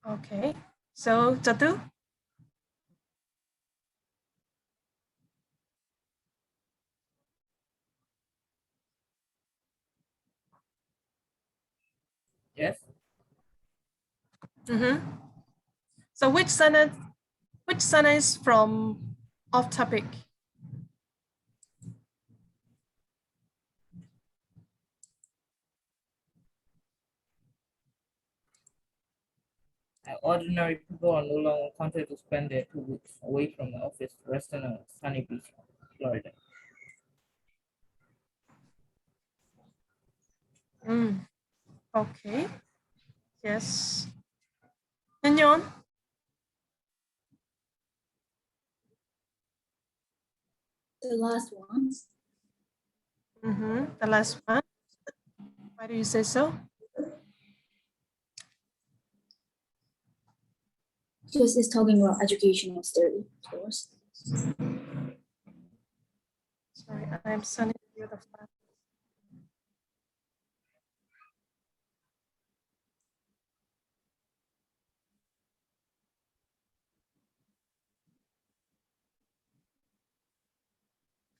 Okay, so Jatu? Yes. So which sentence from off topic? Ordinary people are no longer content to spend their 2 weeks away from the office, rest on a sunny beach, Florida. Okay. Yes. Mignon? The last ones. The last one. Why do you say so? Because it's talking about educational study tours. Sorry, I'm sending you the file.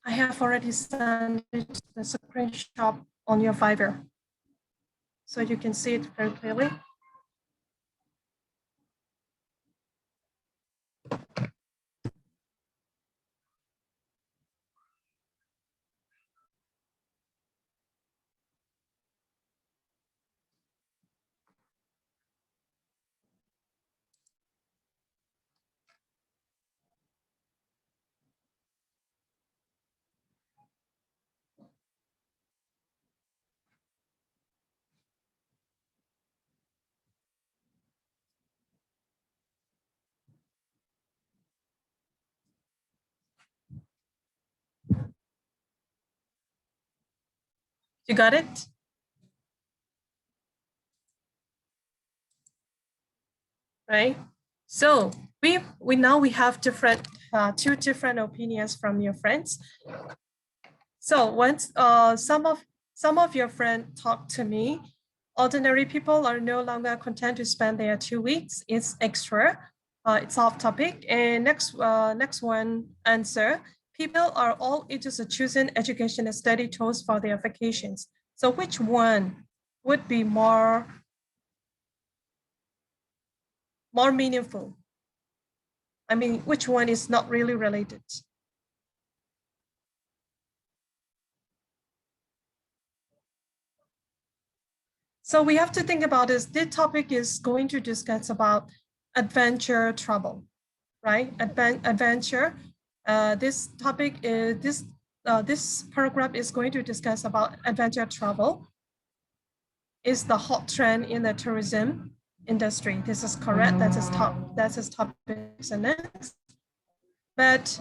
I have already sent it the screenshot on your Fiverr, so you can see it very clearly. You got it? Right? So we now we have different two different opinions from your friends. So once some of your friends talk to me, ordinary people are no longer content to spend their 2 weeks. It's extra. It's off topic. And next one answer. People are all ages of choosing education and study tours for their vacations. So which one would be more meaningful? I mean, which one is not really related? So we have to think about this. This topic is going to discuss about adventure travel, right? Adventure. This topic is this paragraph is going to discuss about adventure travel. Is the hot trend in the tourism industry? This is correct. That's his topic sentence. But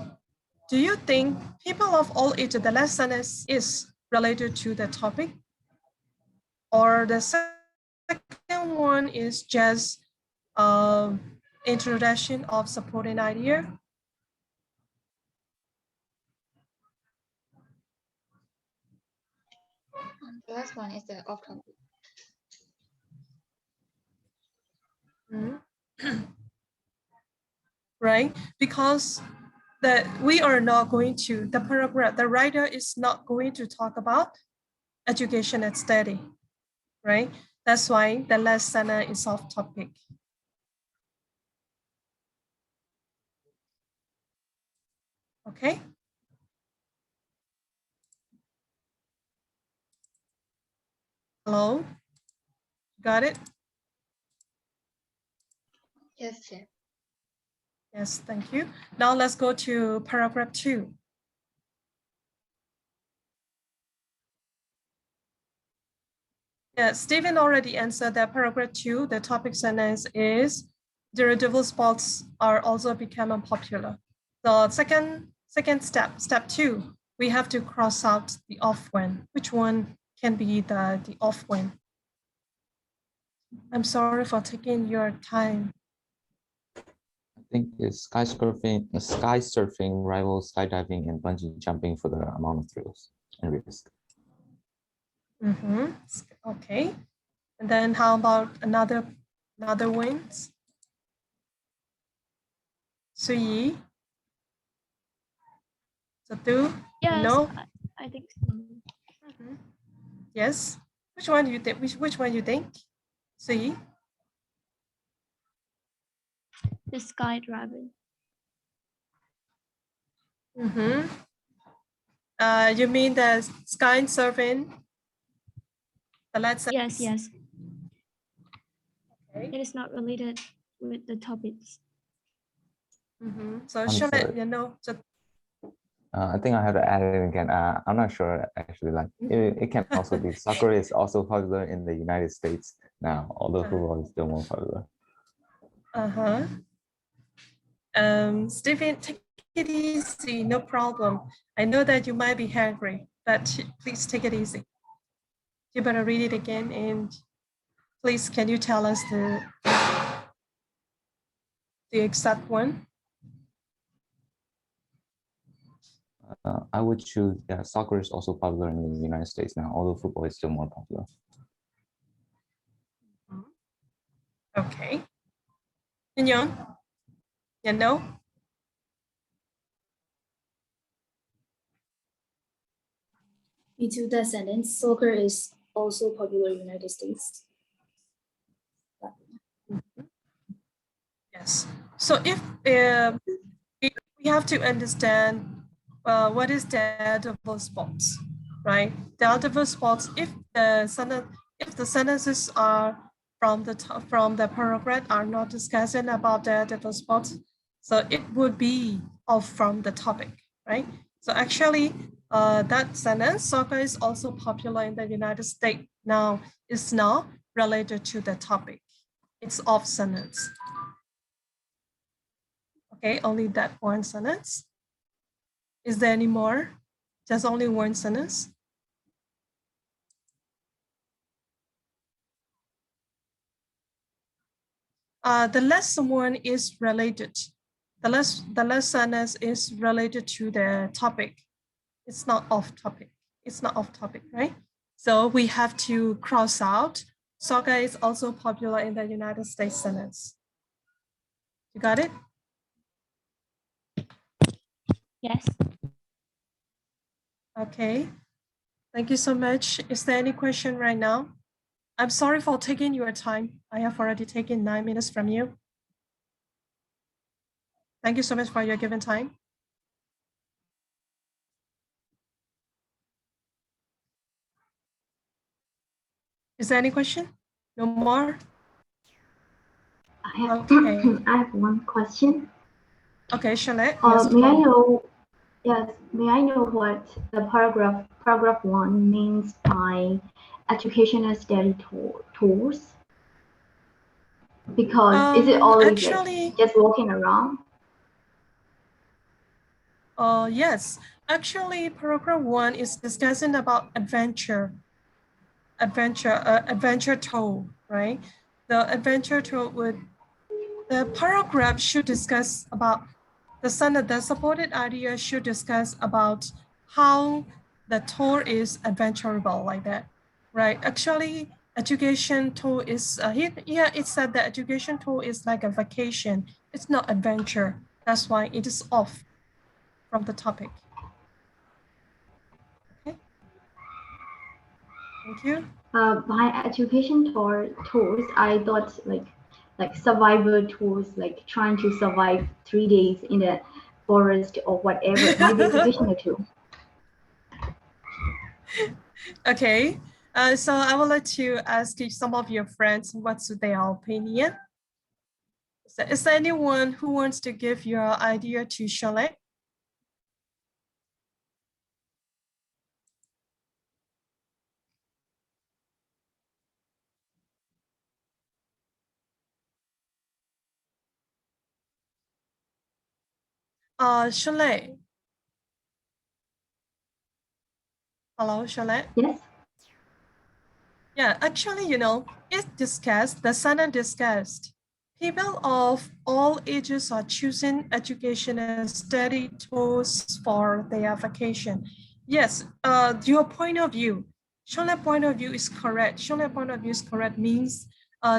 do you think people of all ages, the last sentence is related to the topic? Or the second one is just introduction of supporting idea? The last one is the off topic. Right? Because we are not going to, the paragraph, the writer is not going to talk about education and study, right? That's why the last sentence is off topic. Okay. Hello? Got it? Yes, sir. Yes, thank you. Now let's go to paragraph 2. Yeah, Stephen already answered that paragraph 2. The topic sentence is dirigible sports are also becoming popular. The second step 2, we have to cross out the off when. Which one can be the off when? I'm sorry for taking your time. I think it's sky surfing rivals skydiving and bungee jumping for the amount of thrills and risk. Okay. And then how about another wins? Suyi? Satu? Yes, No? I think so. Yes. Which one do you think? Which one you think? Suyi? The skydiving. You mean the sky surfing? The let's Yes, yes. Okay. It is not related with the topics. So I'm show sorry. it, you know. So, I think I have to add it again. I'm not sure actually. Like it can also be soccer is also popular in the United States now, although football is still more popular. Stephen, take it easy, no problem. I know that you might be hungry, but please take it easy. You better read it again, and please, can you tell us the exact one? I would choose, yeah, soccer is also popular in the United States now, although football is still more popular. Okay. Young, you know? Into that sentence, soccer is also popular in the United States. Yes. So if we have to understand what is deliverable sports, right? Deliverable sports. If the sentences are from the paragraph are not discussing about deliverable sports, so it would be off from the topic, right? So actually, that sentence, soccer is also popular in the United States now, is not related to the topic. It's off sentence. Okay, only that one sentence. Is there any more? Just only one sentence? The last one is related. The last sentence is related to the topic. It's not off topic. It's not off topic, right? So we have to cross out. Soccer is also popular in the United States sentence. You got it? Yes. Okay. Thank you so much. Is there any question right now? I'm sorry for taking your time. I have already taken 9 minutes from you. Thank you so much for your given time. Is there any question? No more? Okay. I have one question. Okay, Charlotte. Yes, May I know? Yes, may I know what the paragraph 1 means by educational study tours? Because is it always actually, like just walking around? Yes. Actually, paragraph 1 is discussing about adventure tour, right? The adventure tour the paragraph should discuss about the supported idea should discuss about how the tour is adventurable like that, right? Actually, education tour is here it said that education tour is like a vacation. It's not adventure. That's why it is off from the topic. Okay. Thank you. By education tours, I thought like survival tours, like trying to survive 3 days in the forest or whatever. It might be educational too. Okay. So I would like to ask some of your friends what's their opinion. Is there anyone who wants to give your idea to Charlotte? Cholet. Hello, Cholet. Yes. Yeah, actually, it's discussed, the Senate discussed. People of all ages are choosing educational study tools for their vacation. Yes, your point of view, Shola point of view is correct. Shola point of view is correct means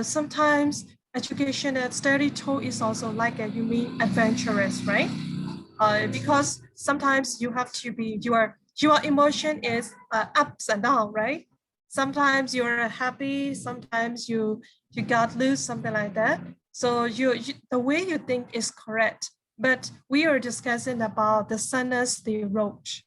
sometimes educational study tool is also like you mean adventurous, right? Because sometimes you have to be your emotion is ups and down, right? Sometimes you're happy, sometimes you got loose, something like that. So you the way you think is correct, but we are discussing about the sentence they wrote,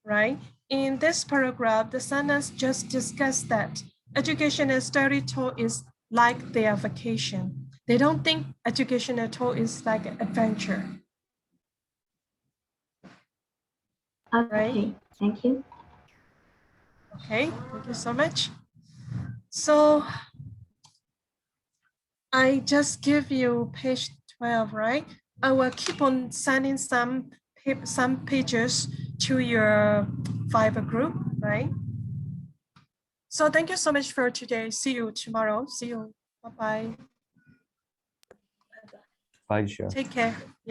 right? In this paragraph, the sentence just discussed that educational study tour is like their vacation. They don't think educational tour is like an adventure. Okay, Right? thank you. Okay, thank you so much. So I just give you page 12, right? I will keep on sending some pages to your Viber group, right? So thank you so much for today. See you tomorrow. See you. Bye-bye. Bye, sure. Take care. Yeah.